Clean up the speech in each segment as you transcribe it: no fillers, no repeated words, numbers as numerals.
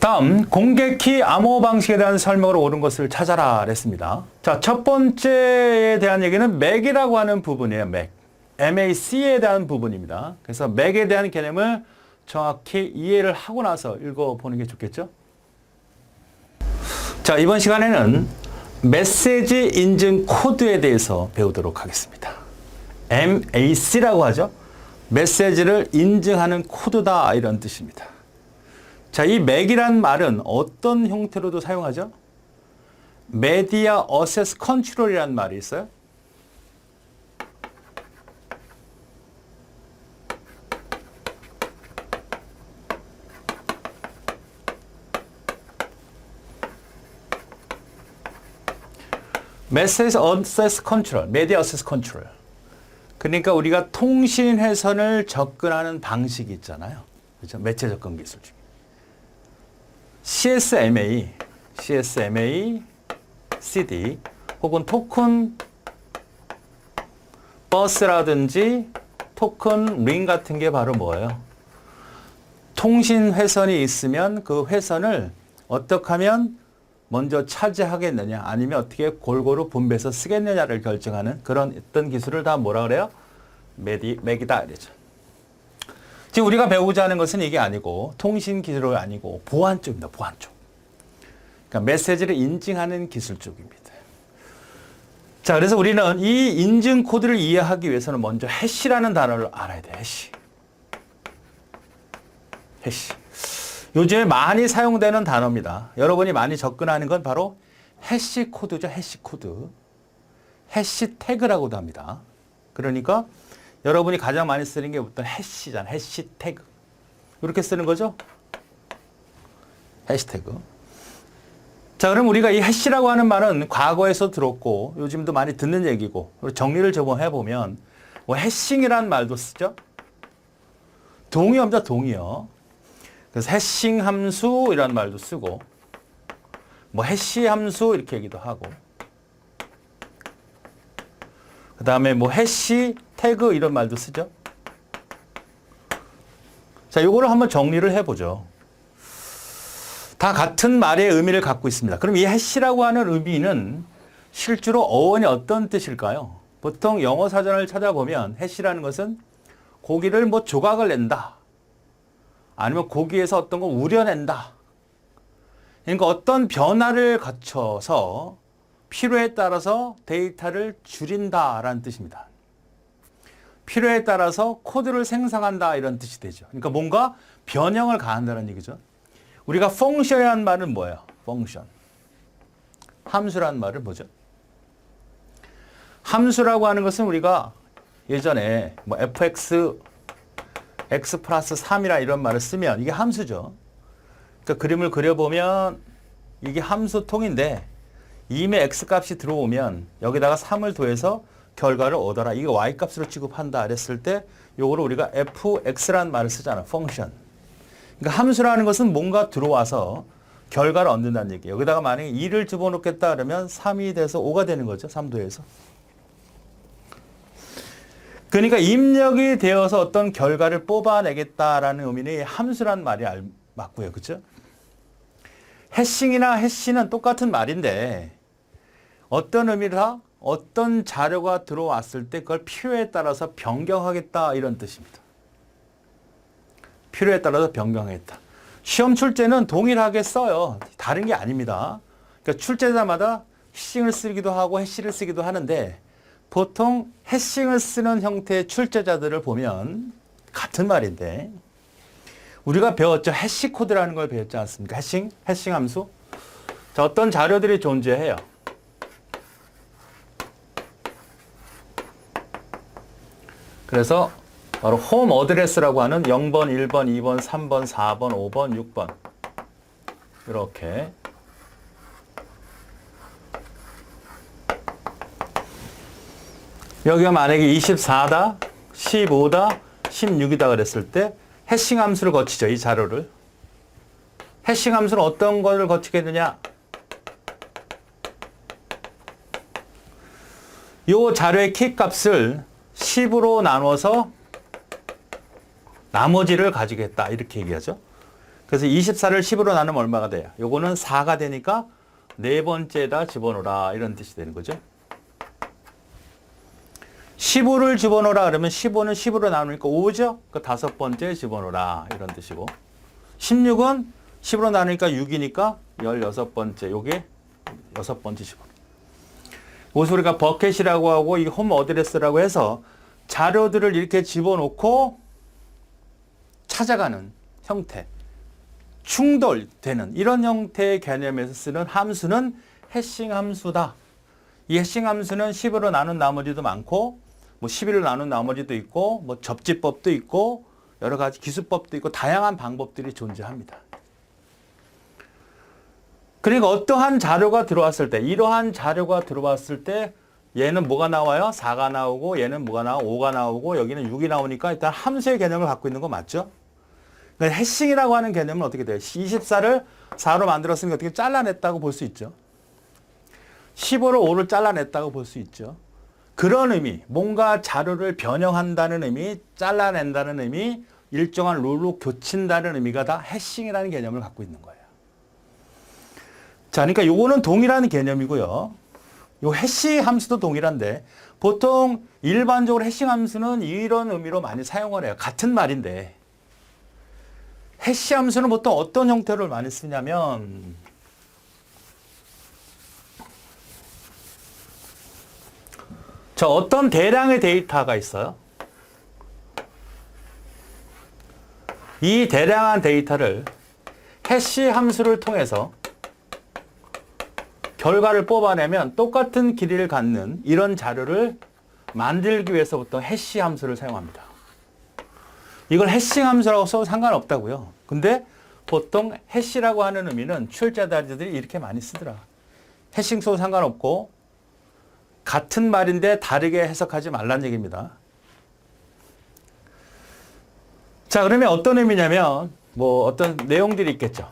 다음 공개키 암호 방식에 대한 설명으로 옳은 것을 찾아라 그랬습니다. 자, 첫 번째에 대한 얘기는 맥이라고 하는 부분이에요. 맥. MAC에 대한 부분입니다. 그래서 맥에 대한 개념을 정확히 이해를 하고 나서 읽어보는 게 좋겠죠. 자, 이번 시간에는 메시지 인증 코드에 대해서 배우도록 하겠습니다. MAC라고 하죠. 메시지를 인증하는 코드다 이런 뜻입니다. 자, 이 맥이란 말은 어떤 형태로도 사용하죠? 메디아 어세스 컨트롤이라는 말이 있어요. 메시지 어세스 컨트롤, 메디아 어세스 컨트롤. 그러니까 우리가 통신 회선을 접근하는 방식이 있잖아요. 그렇죠? 매체 접근 기술 중에. CSMA, CD 혹은 토큰 버스라든지 토큰 링 같은 게 바로 뭐예요? 통신 회선이 있으면 그 회선을 어떻게 하면 먼저 차지하겠느냐 아니면 어떻게 골고루 분배해서 쓰겠느냐를 결정하는 그런 어떤 기술을 다 뭐라 그래요? 맥이다 이러죠. 지금 우리가 배우고자 하는 것은 이게 아니고 통신 기술이 아니고 보안 쪽입니다. 보안 쪽. 그러니까 메시지를 인증하는 기술 쪽입니다. 자, 그래서 우리는 이 인증 코드를 이해하기 위해서는 먼저 해시라는 단어를 알아야 돼요. 해시. 요즘에 많이 사용되는 단어입니다. 여러분이 많이 접근하는 건 바로 해시 코드죠. 해시 코드. 해시 태그라고도 합니다. 그러니까 여러분이 가장 많이 쓰는 게 어떤 해시잖아요. 해시태그. 이렇게 쓰는 거죠. 해시태그. 자, 그럼 우리가 이 해시라고 하는 말은 과거에서 들었고 요즘도 많이 듣는 얘기고 정리를 좀 해보면 뭐 해싱이라는 말도 쓰죠. 동의어입니다. 동의어. 그래서 해싱 함수 이라는 말도 쓰고 뭐 해시 함수 이렇게 얘기도 하고 그 다음에 뭐 해시 태그 이런 말도 쓰죠. 자, 요거를 한번 정리를 해보죠. 다 같은 말의 의미를 갖고 있습니다. 그럼 이 해시라고 하는 의미는 실제로 어원이 어떤 뜻일까요? 보통 영어 사전을 찾아보면 해시라는 것은 고기를 뭐 조각을 낸다. 아니면 고기에서 어떤 거 우려낸다. 그러니까 어떤 변화를 거쳐서 필요에 따라서 데이터를 줄인다라는 뜻입니다. 필요에 따라서 코드를 생성한다 이런 뜻이 되죠. 그러니까 뭔가 변형을 가한다는 얘기죠. 우리가 펑션이라는 말은 뭐예요? 펑션. 함수라는 말은 뭐죠? 함수라고 하는 것은 우리가 예전에 뭐 fx x 플러스 3이라 이런 말을 쓰면 이게 함수죠. 그러니까 그림을 그려보면 이게 함수통인데 이미 x 값이 들어오면 여기다가 3을 더해서 결과를 얻어라. 이게 y 값으로 취급한다 그랬을 때 요거를 우리가 fx라는 말을 쓰잖아. 펑션. 그러니까 함수라는 것은 뭔가 들어와서 결과를 얻는다는 얘기예요. 여기다가 만약에 2를 집어넣겠다 그러면 3이 돼서 5가 되는 거죠. 3 더해서. 그러니까 입력이 되어서 어떤 결과를 뽑아내겠다라는 의미는 함수란 말이 맞고요. 그렇죠? 해싱이나 해시는 똑같은 말인데 어떤 의미라 어떤 자료가 들어왔을 때 그걸 필요에 따라서 변경하겠다 이런 뜻입니다. 필요에 따라서 변경하겠다. 시험 출제는 동일하게 써요. 다른 게 아닙니다. 그러니까 출제자마다 해싱을 쓰기도 하고 해시를 쓰기도 하는데 보통 해싱을 쓰는 형태의 출제자들을 보면 같은 말인데 우리가 배웠죠. 해시 코드라는 걸 배웠지 않습니까? 해싱 함수. 자, 어떤 자료들이 존재해요. 그래서 바로 홈 어드레스라고 하는 0번, 1번, 2번, 3번, 4번, 5번, 6번 이렇게 여기가 만약에 24다, 15다, 16이다 그랬을 때 해싱 함수를 거치죠. 이 자료를. 해싱 함수는 어떤 거를 거치겠느냐? 이 자료의 키 값을 10으로 나눠서 나머지를 가지겠다. 이렇게 얘기하죠. 그래서 24를 10으로 나누면 얼마가 돼요? 요거는 4가 되니까 네 번째에다 집어넣어라 이런 뜻이 되는 거죠. 15를 집어넣어라 그러면 15는 10으로 나누니까 5죠? 그 다섯 번째에 집어넣어라 이런 뜻이고 16은 10으로 나누니까 6이니까 16번째 요게 여섯 번째 집어넣어. 이것을 우리가 버켓이라고 하고 이 홈 어드레스라고 해서 자료들을 이렇게 집어넣고 찾아가는 형태, 충돌되는 이런 형태의 개념에서 쓰는 함수는 해싱 함수다. 이 해싱 함수는 10으로 나눈 나머지도 많고 뭐 11로 나눈 나머지도 있고 뭐 접지법도 있고 여러 가지 기수법도 있고 다양한 방법들이 존재합니다. 그러니까 어떠한 자료가 들어왔을 때 이러한 자료가 들어왔을 때 얘는 뭐가 나와요? 4가 나오고 얘는 뭐가 나와? 5가 나오고 여기는 6이 나오니까 일단 함수의 개념을 갖고 있는 거 맞죠? 그러니까 해싱이라고 하는 개념은 어떻게 돼요? 24를 4로 만들었으니까 어떻게 잘라냈다고 볼 수 있죠. 15로 5를 잘라냈다고 볼 수 있죠. 그런 의미, 뭔가 자료를 변형한다는 의미, 잘라낸다는 의미, 일정한 룰로 교친다는 의미가 다 해싱이라는 개념을 갖고 있는 거예요. 자, 그러니까 요거는 동일한 개념이고요. 요 해싱 함수도 동일한데 보통 일반적으로 해싱 함수는 이런 의미로 많이 사용을 해요. 같은 말인데 해싱 함수는 보통 어떤 형태를 많이 쓰냐면 자, 어떤 대량의 데이터가 있어요. 이 대량한 데이터를 해시 함수를 통해서 결과를 뽑아내면 똑같은 길이를 갖는 이런 자료를 만들기 위해서 보통 해시 함수를 사용합니다. 이걸 해싱 함수라고 써도 상관없다고요. 근데 보통 해시라고 하는 의미는 출제자들이 이렇게 많이 쓰더라. 해싱 써도 상관없고 같은 말인데 다르게 해석하지 말란 얘기입니다. 자, 그러면 어떤 의미냐면 뭐 어떤 내용들이 있겠죠.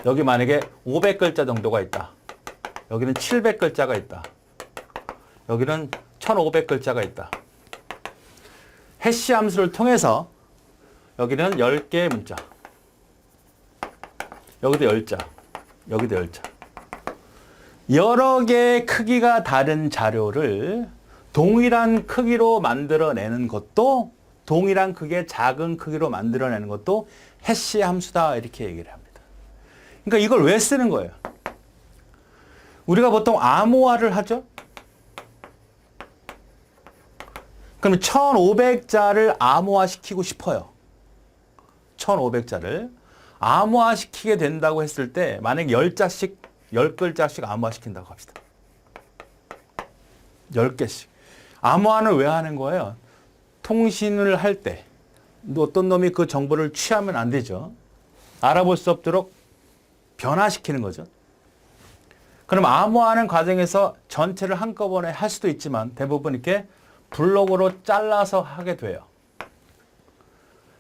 여기 만약에 500글자 정도가 있다. 여기는 700글자가 있다. 여기는 1500글자가 있다. 해시 함수를 통해서 여기는 10개의 문자. 여기도 10자. 여기도 10자. 여러 개의 크기가 다른 자료를 동일한 크기로 만들어내는 것도 동일한 크기의 작은 크기로 만들어내는 것도 해시 함수다 이렇게 얘기를 합니다. 그러니까 이걸 왜 쓰는 거예요? 우리가 보통 암호화를 하죠? 그러면 1500자를 암호화시키고 싶어요. 1500자를 암호화시키게 된다고 했을 때 만약에 10자씩 10글자씩 암호화시킨다고 합시다. 10개씩. 암호화는 왜 하는 거예요? 통신을 할 때 어떤 놈이 그 정보를 취하면 안 되죠. 알아볼 수 없도록 변화시키는 거죠. 그럼 암호화하는 과정에서 전체를 한꺼번에 할 수도 있지만 대부분 이렇게 블록으로 잘라서 하게 돼요.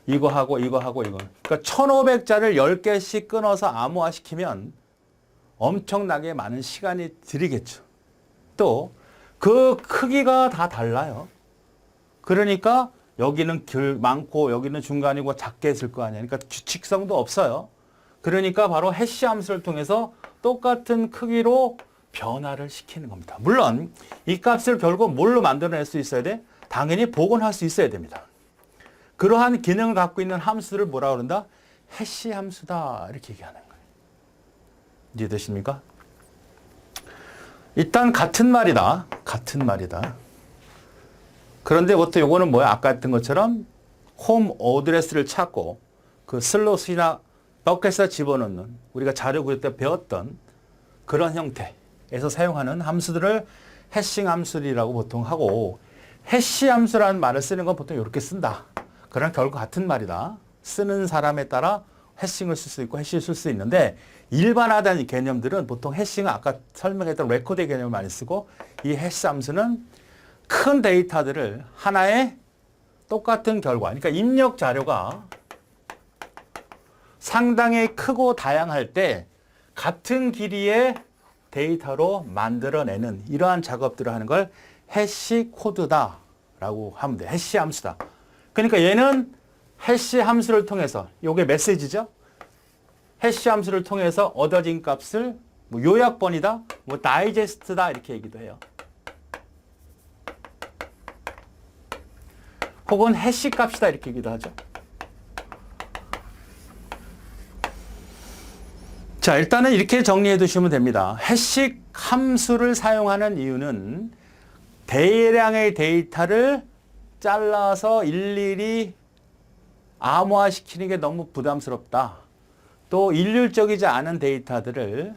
이거 하고 이거 하고 이거. 그러니까 1500자를 10개씩 끊어서 암호화시키면 엄청나게 많은 시간이 들이겠죠. 또 그 크기가 다 달라요. 그러니까 여기는 많고 여기는 중간이고 작게 했을 거 아니에요. 그러니까 규칙성도 없어요. 그러니까 바로 해시 함수를 통해서 똑같은 크기로 변화를 시키는 겁니다. 물론 이 값을 결국 뭘로 만들어낼 수 있어야 돼? 당연히 복원할 수 있어야 됩니다. 그러한 기능을 갖고 있는 함수를 뭐라 그런다? 해시 함수다 이렇게 얘기하는 거예요. 이해되십니까? 일단 같은 말이다. 같은 말이다. 그런데 보통 요거는 뭐야? 아까 했던 것처럼 홈 어드레스를 찾고 그 슬롯이나 버켓에 집어넣는 우리가 자료 구할 때 배웠던 그런 형태에서 사용하는 함수들을 해싱 함수라고 보통 하고 해시 함수라는 말을 쓰는 건 보통 이렇게 쓴다. 그런 결국 같은 말이다. 쓰는 사람에 따라 해싱을 쓸 수 있고 해시를 쓸 수 있는데 일반화된 개념들은 보통 해싱은 아까 설명했던 레코드의 개념을 많이 쓰고 이 해시 함수는 큰 데이터들을 하나의 똑같은 결과, 그러니까 입력 자료가 상당히 크고 다양할 때 같은 길이의 데이터로 만들어내는 이러한 작업들을 하는 걸 해시 코드다라고 하면 돼. 해시 함수다. 그러니까 얘는 해시 함수를 통해서, 요게 메시지죠? 해시 함수를 통해서 얻어진 값을 뭐 요약본이다, 뭐 다이제스트다 이렇게 얘기도 해요. 혹은 해시 값이다 이렇게 얘기도 하죠. 자, 일단은 이렇게 정리해 두시면 됩니다. 해시 함수를 사용하는 이유는 대량의 데이터를 잘라서 일일이 암호화시키는 게 너무 부담스럽다. 또 일률적이지 않은 데이터들을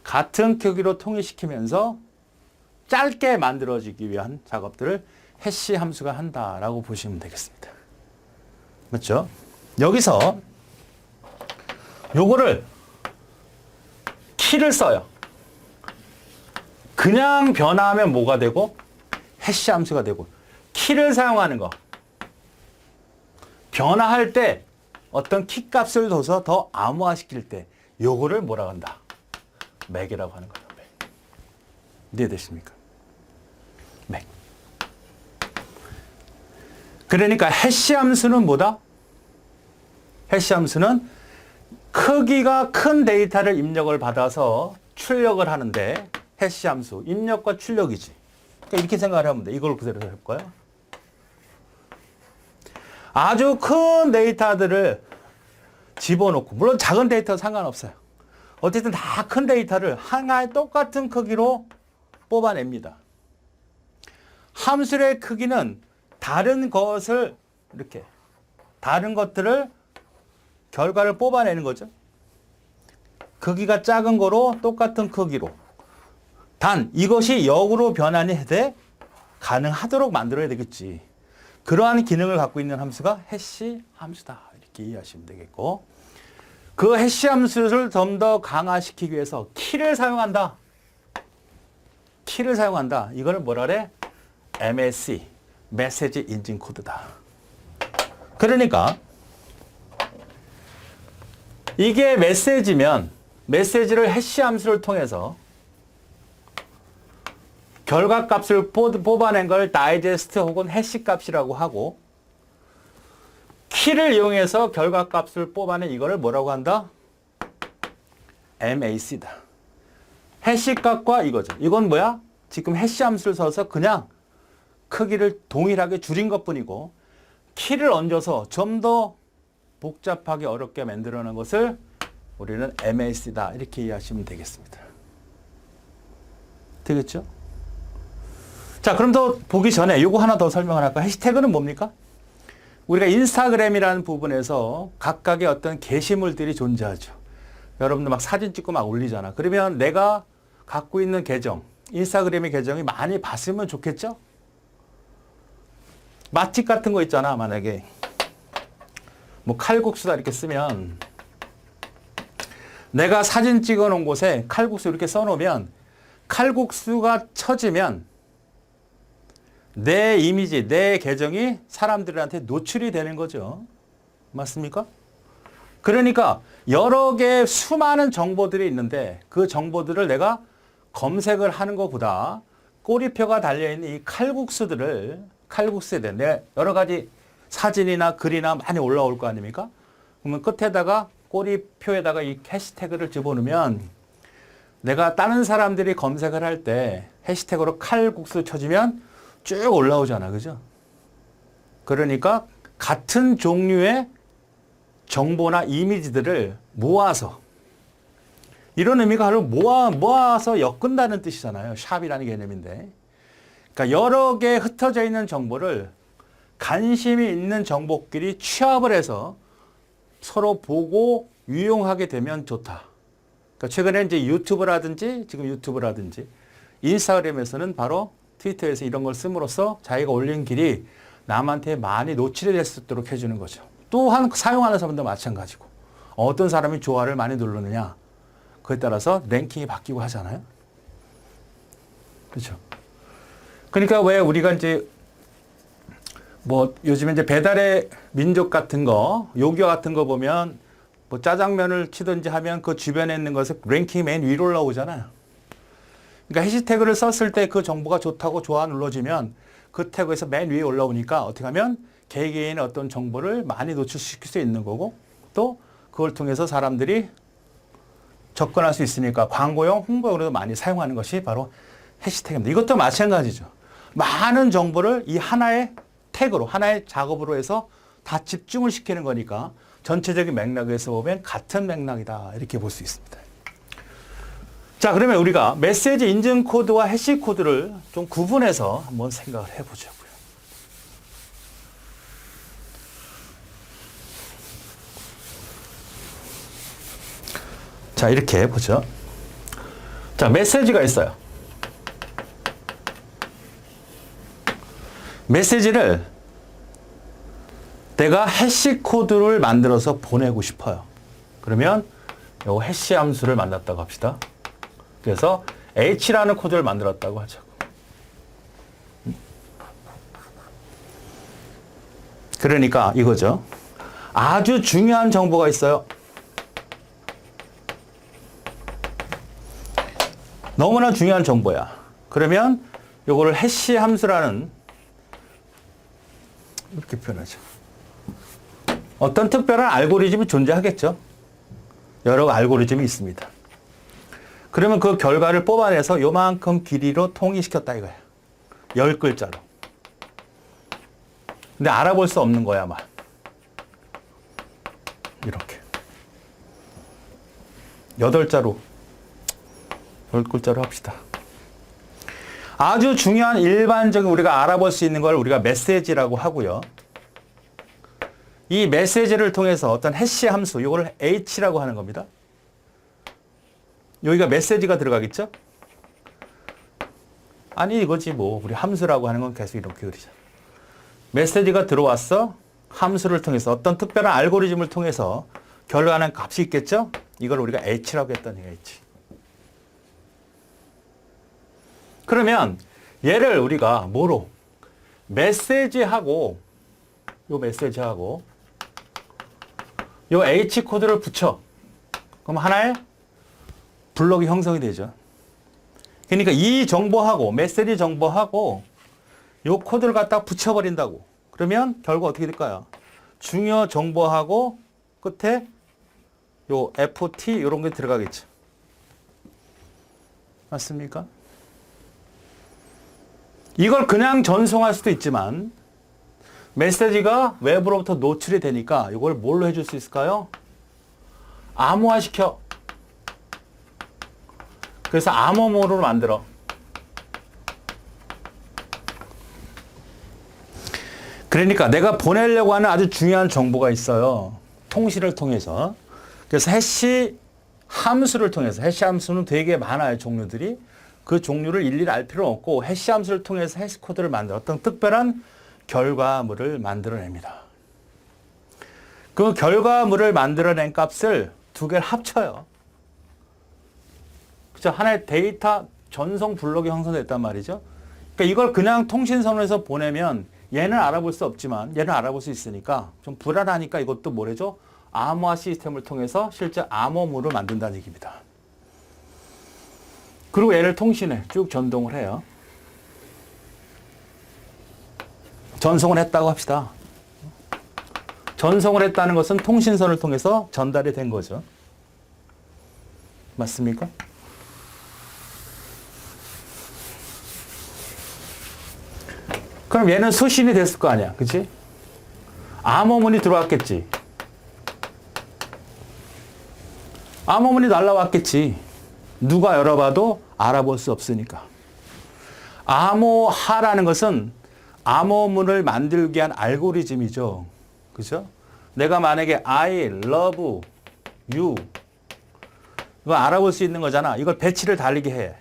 같은 크기로 통일시키면서 짧게 만들어지기 위한 작업들을 해시 함수가 한다라고 보시면 되겠습니다. 맞죠? 여기서 요거를 키를 써요. 그냥 변화하면 뭐가 되고 해시 함수가 되고, 키를 사용하는 거. 변화할 때 어떤 키 값을 둬서 더 암호화시킬 때 요거를 뭐라고 한다? 맥이라고 하는 거예요. 맥. 이해되십니까? 맥. 그러니까 해시 함수는 뭐다? 해시 함수는 크기가 큰 데이터를 입력을 받아서 출력을 하는데, 해시 함수, 입력과 출력이지. 그러니까 이렇게 생각을 하면 돼. 이걸 그대로 해볼까요? 아주 큰 데이터들을 집어넣고, 물론 작은 데이터는 상관없어요. 어쨌든 다 큰 데이터를 하나의 똑같은 크기로 뽑아냅니다. 함수의 크기는 다른 것을 이렇게, 다른 것들을 결과를 뽑아내는 거죠. 크기가 작은 거로 똑같은 크기로. 단 이것이 역으로 변환이 돼 가능하도록 만들어야 되겠지. 그러한 기능을 갖고 있는 함수가 해시 함수다. 이렇게 이해하시면 되겠고, 그 해시 함수를 좀 더 강화시키기 위해서 키를 사용한다. 키를 사용한다. 이거는 뭐라 그래? MSE, 메시지 인증 코드다. 그러니까 이게 메시지면 메시지를 해시 함수를 통해서 결과값을 뽑아낸 걸 다이제스트 혹은 해시 값이라고 하고, 키를 이용해서 결과값을 뽑아낸 이거를 뭐라고 한다? MAC다. 해시 값과 이거죠. 이건 뭐야? 지금 해시 함수를 써서 그냥 크기를 동일하게 줄인 것뿐이고, 키를 얹어서 좀 더 복잡하게 어렵게 만들어낸 것을 우리는 MAC다. 이렇게 이해하시면 되겠습니다. 되겠죠? 자, 그럼 더 보기 전에 요거 하나 더 설명을 할까? 해시태그는 뭡니까? 우리가 인스타그램이라는 부분에서 각각의 어떤 게시물들이 존재하죠. 여러분들 막 사진 찍고 막 올리잖아. 그러면 내가 갖고 있는 계정, 인스타그램의 계정이 많이 봤으면 좋겠죠? 맛집 같은 거 있잖아. 만약에 뭐 칼국수다 이렇게 쓰면, 내가 사진 찍어 놓은 곳에 칼국수 이렇게 써 놓으면 칼국수가 쳐지면 내 이미지, 내 계정이 사람들한테 노출이 되는 거죠. 맞습니까? 그러니까 여러 개의 수많은 정보들이 있는데, 그 정보들을 내가 검색을 하는 것보다 꼬리표가 달려있는 이 칼국수들을, 칼국수에 대한 여러 가지 사진이나 글이나 많이 올라올 거 아닙니까? 그러면 끝에다가 꼬리표에다가 이 해시태그를 집어넣으면, 내가 다른 사람들이 검색을 할 때 해시태그로 칼국수 쳐주면 쭉 올라오잖아. 그죠? 그러니까 같은 종류의 정보나 이미지들을 모아서, 이런 의미가 바로 모아서 엮은다는 뜻이잖아요. 샵이라는 개념인데. 그러니까 여러 개 흩어져 있는 정보를 관심이 있는 정보끼리 취합을 해서 서로 보고 유용하게 되면 좋다. 그러니까 최근에 이제 유튜브라든지 인스타그램에서는 바로 트위터에서 이런 걸 씀으로써 자기가 올린 글이 남한테 많이 노출이 될 수 있도록 해주는 거죠. 또한 사용하는 사람도 마찬가지고, 어떤 사람이 좋아를 많이 누르느냐, 그에 따라서 랭킹이 바뀌고 하잖아요. 그렇죠? 그러니까 왜 우리가 이제 뭐 요즘에 이제 배달의 민족 같은 거, 요기요 같은 거 보면 뭐 짜장면을 치든지 하면 그 주변에 있는 것을 랭킹이 맨 위로 올라오잖아요. 그러니까 해시태그를 썼을 때 그 정보가 좋다고 좋아 눌러주면 그 태그에서 맨 위에 올라오니까 어떻게 하면 개개인의 어떤 정보를 많이 노출시킬 수 있는 거고 또 그걸 통해서 사람들이 접근할 수 있으니까 광고용, 홍보용으로도 많이 사용하는 것이 바로 해시태그입니다. 이것도 마찬가지죠. 많은 정보를 이 하나의 태그로, 하나의 작업으로 해서 다 집중을 시키는 거니까 전체적인 맥락에서 보면 같은 맥락이다. 이렇게 볼 수 있습니다. 자, 그러면 우리가 메시지 인증 코드와 해시 코드를 좀 구분해서 한번 생각을 해보자고요. 자, 이렇게 해보죠. 자, 메시지가 있어요. 메시지를 내가 해시 코드를 만들어서 보내고 싶어요. 그러면 요 해시 함수를 만났다고 합시다. 그래서 H라는 코드를 만들었다고 하자고. 그러니까 이거죠. 아주 중요한 정보가 있어요. 너무나 중요한 정보야. 그러면 요거를 해시 함수라는 이렇게 표현하죠. 어떤 특별한 알고리즘이 존재하겠죠. 여러 알고리즘이 있습니다. 그러면 그 결과를 뽑아내서 요만큼 길이로 통일시켰다 이거야. 10글자로. 근데 알아볼 수 없는 거야, 아마. 이렇게. 8자로, 10글자로 합시다. 아주 중요한 일반적인 우리가 알아볼 수 있는 걸 우리가 메시지라고 하고요. 이 메시지를 통해서 어떤 해시 함수, 이걸 H라고 하는 겁니다. 여기가 메시지가 들어가겠죠? 아니, 이거지 뭐. 우리 함수라고 하는 건 계속 이렇게 그리죠. 메시지가 들어왔어. 함수를 통해서 어떤 특별한 알고리즘을 통해서 결과하는 값이 있겠죠? 이걸 우리가 H라고 했던 얘기가 H. 그러면 얘를 우리가 뭐로? 메시지하고 요 메시지하고 요 H 코드를 붙여. 그럼 하나의 블록이 형성이 되죠. 그러니까 이 정보하고 메시지 정보하고 요 코드를 갖다 붙여버린다고. 그러면 결과 어떻게 될까요? 중요 정보하고 끝에 요 FT 이런 게 들어가겠죠. 맞습니까? 이걸 그냥 전송할 수도 있지만 메시지가 외부로부터 노출이 되니까 이걸 뭘로 해줄 수 있을까요? 암호화시켜. 그래서 암호모를 만들어. 그러니까 내가 보내려고 하는 아주 중요한 정보가 있어요. 통신을 통해서. 그래서 해시 함수를 통해서, 해시 함수는 되게 많아요, 종류들이. 그 종류를 일일이 알 필요는 없고 해시 함수를 통해서 해시 코드를 만들어 어떤 특별한 결과물을 만들어냅니다. 그 결과물을 만들어낸 값을 두 개를 합쳐요. 그죠? 하나의 데이터 전송 블록이 형성됐단 말이죠. 그러니까 이걸 그냥 통신선에서 보내면 얘는 알아볼 수 없지만 얘는 알아볼 수 있으니까 좀 불안하니까 이것도 뭐래죠? 암호화 시스템을 통해서 실제 암호물을 만든다는 얘기입니다. 그리고 얘를 통신해 쭉 전송을 해요. 전송을 했다고 합시다. 전송을 했다는 것은 통신선을 통해서 전달이 된 거죠. 맞습니까? 그럼 얘는 수신이 됐을 거 아니야. 그치? 암호문이 들어왔겠지. 암호문이 날라왔겠지. 누가 열어봐도 알아볼 수 없으니까. 암호화라는 것은 암호문을 만들기 위한 알고리즘이죠. 그죠? 내가 만약에 I love you 이거 알아볼 수 있는 거잖아. 이걸 배치를 달리게 해.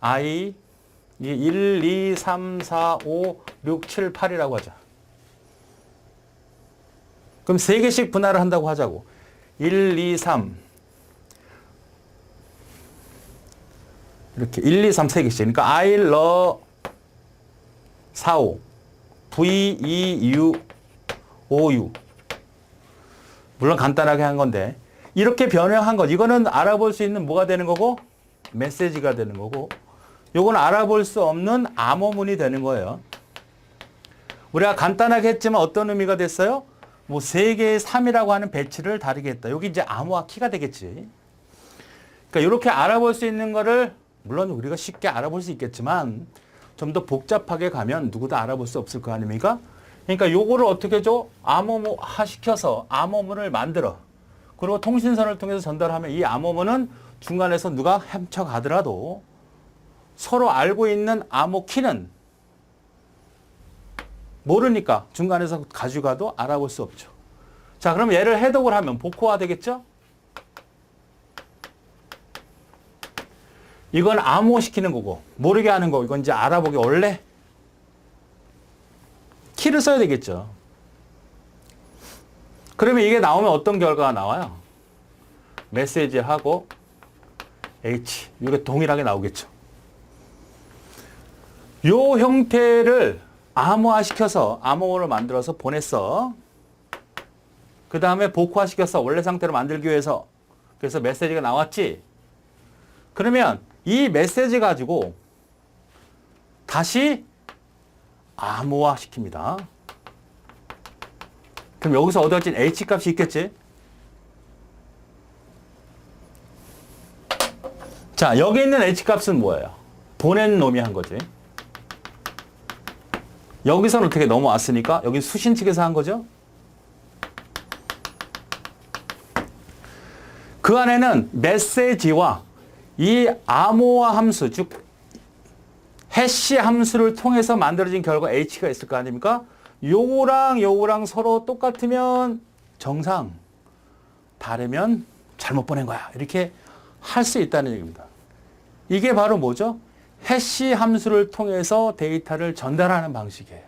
I 1, 2, 3, 4, 5, 6, 7, 8이라고 하자. 그럼 3개씩 분할을 한다고 하자고. 1, 2, 3 이렇게 1, 2, 3, 3개씩. 그러니까 I love 4, 5 V, E, U, O, U 물론 간단하게 한 건데 이렇게 변형한 것 이거는 알아볼 수 있는 뭐가 되는 거고 메시지가 되는 거고 요건 알아볼 수 없는 암호문이 되는 거예요. 우리가 간단하게 했지만 어떤 의미가 됐어요? 뭐 3개의 3이라고 하는 배치를 다르게 했다. 여기 이제 암호화 키가 되겠지. 그러니까 이렇게 알아볼 수 있는 거를 물론 우리가 쉽게 알아볼 수 있겠지만 좀 더 복잡하게 가면 누구도 알아볼 수 없을 거 아닙니까? 그러니까 요거를 어떻게 해줘? 암호화 시켜서 암호문을 만들어. 그리고 통신선을 통해서 전달하면 이 암호문은 중간에서 누가 헤쳐가더라도 서로 알고 있는 암호 키는 모르니까 중간에서 가져가도 알아볼 수 없죠. 자, 그럼 얘를 해독을 하면 복호화 되겠죠? 이건 암호시키는 거고 모르게 하는 거 이건 이제 알아보기 원래 키를 써야 되겠죠. 그러면 이게 나오면 어떤 결과가 나와요? 메시지하고 H 이게 동일하게 나오겠죠. 요 형태를 암호화시켜서 암호를 만들어서 보냈어. 그 다음에 복호화시켜서 원래 상태로 만들기 위해서 그래서 메시지가 나왔지. 그러면 이 메시지 가지고 다시 암호화 시킵니다. 그럼 여기서 얻어진 H 값이 있겠지? 자, 여기 있는 H 값은 뭐예요? 보낸 놈이 한 거지. 여기서는 어떻게 넘어왔으니까 여기 수신 측에서 한 거죠? 그 안에는 메시지와 이 암호화 함수, 즉 해시 함수를 통해서 만들어진 결과 H가 있을 거 아닙니까? 요거랑 서로 똑같으면 정상, 다르면 잘못 보낸 거야. 이렇게 할 수 있다는 얘기입니다. 이게 바로 뭐죠? 해시 함수를 통해서 데이터를 전달하는 방식이에요.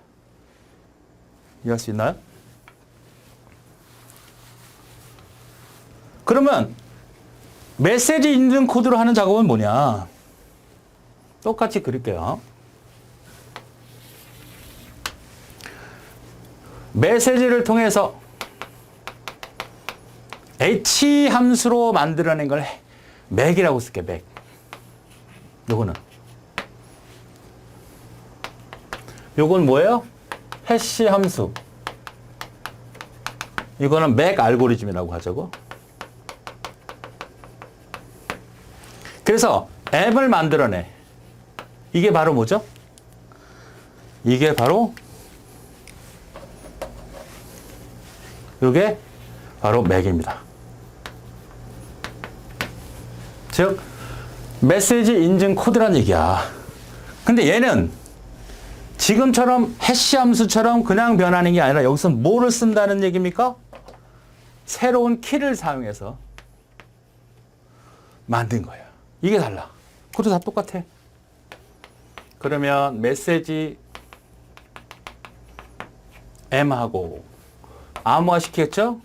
이해할 수 있나요? 그러면 메시지 인증 코드로 하는 작업은 뭐냐? 똑같이 그릴게요. 메시지를 통해서 H 함수로 만들어낸 걸 맥이라고 쓸게, 맥. 요건 뭐예요? 해시 함수. 이거는 맥 알고리즘이라고 하자고. 그래서 앱을 만들어내. 이게 바로 뭐죠? 이게 바로 이게 바로 맥입니다. 즉 메시지 인증 코드란 얘기야. 근데 얘는 지금처럼 해시 함수처럼 그냥 변하는 게 아니라 여기서 뭐를 쓴다는 얘기입니까? 새로운 키를 사용해서 만든 거예요. 이게 달라. 코드 다 똑같아. 그러면 메시지 M하고 암호화 시켰죠?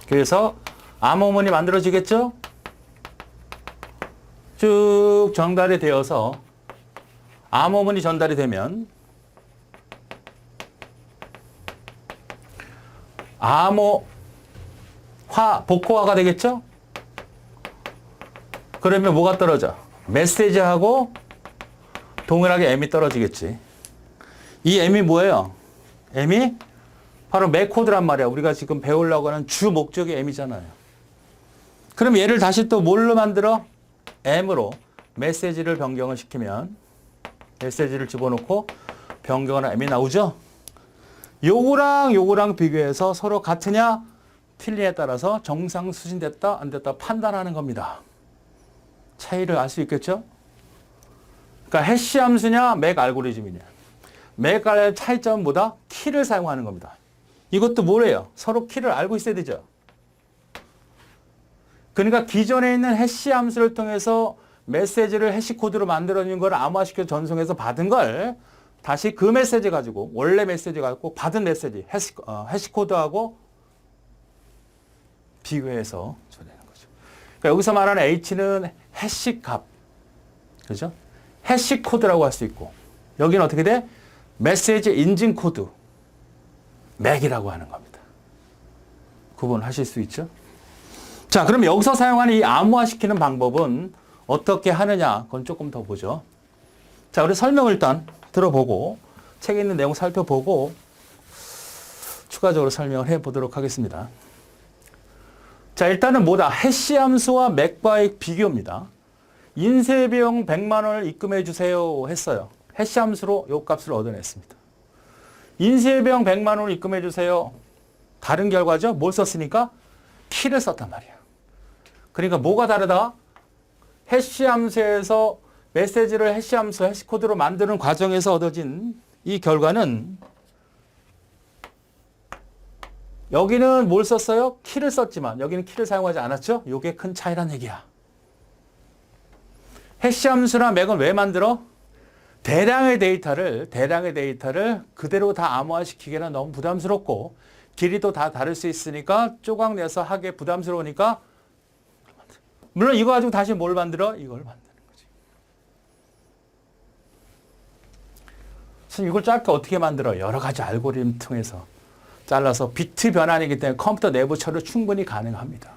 그래서 암호문이 만들어지겠죠? 쭉 전달이 되어서 암호문이 전달이 되면 복호화가 되겠죠? 그러면 뭐가 떨어져? 메시지하고 동일하게 M이 떨어지겠지. 이 M이 뭐예요? M이 바로 맥 코드란 말이야. 우리가 지금 배우려고 하는 주 목적이 M이잖아요. 그럼 얘를 다시 또 뭘로 만들어? M으로 메시지를 변경을 시키면 메시지를 집어넣고 변경하는 M이 나오죠? 요거랑 비교해서 서로 같으냐 틀리냐에 따라서 정상 수신됐다 안 됐다 판단하는 겁니다. 차이를 알 수 있겠죠? 그러니까 해시 함수냐 맥 알고리즘이냐. 맥 알고리즘의 차이점은 뭐다? 키를 사용하는 겁니다. 이것도 뭐래요? 서로 키를 알고 있어야 되죠. 그러니까 기존에 있는 해시 함수를 통해서 메시지를 해시 코드로 만들어진 걸 암호화시켜 전송해서 받은 걸 다시 그 메시지 가지고 원래 메시지 가지고 받은 메시지 해시 코드하고 비교해서 전하는 거죠. 그러니까 여기서 말하는 H는 해시 값, 그죠? 해시 코드라고 할 수 있고 여기는 어떻게 돼? 메시지 인증 코드, 맥이라고 하는 겁니다. 구분하실 수 있죠? 자, 그럼 여기서 사용하는 이 암호화시키는 방법은 어떻게 하느냐? 그건 조금 더 보죠. 자, 우리 설명을 일단 들어보고 책에 있는 내용 살펴보고 추가적으로 설명을 해보도록 하겠습니다. 자, 일단은 뭐다? 해시 함수와 맥과의 비교입니다. 인쇄비용 100만 원을 입금해 주세요 했어요. 해시 함수로 요 값을 얻어냈습니다. 인쇄비용 100만 원을 입금해 주세요. 다른 결과죠? 뭘 썼으니까? 키를 썼단 말이야. 그러니까 뭐가 다르다? 해시 함수에서 메시지를 해시 함수, 해시 코드로 만드는 과정에서 얻어진 이 결과는 여기는 뭘 썼어요? 키를 썼지만 여기는 키를 사용하지 않았죠? 이게 큰 차이란 얘기야. 해시 함수나 맥은 왜 만들어? 대량의 데이터를 그대로 다 암호화시키기는 너무 부담스럽고 길이도 다 다를 수 있으니까 쪼각내서 하기 부담스러우니까 물론 이거 가지고 다시 뭘 만들어? 이걸 만드는 거지. 그래서 이걸 짧게 어떻게 만들어? 여러 가지 알고리즘 통해서 잘라서 비트 변환이기 때문에 컴퓨터 내부 처리 충분히 가능합니다.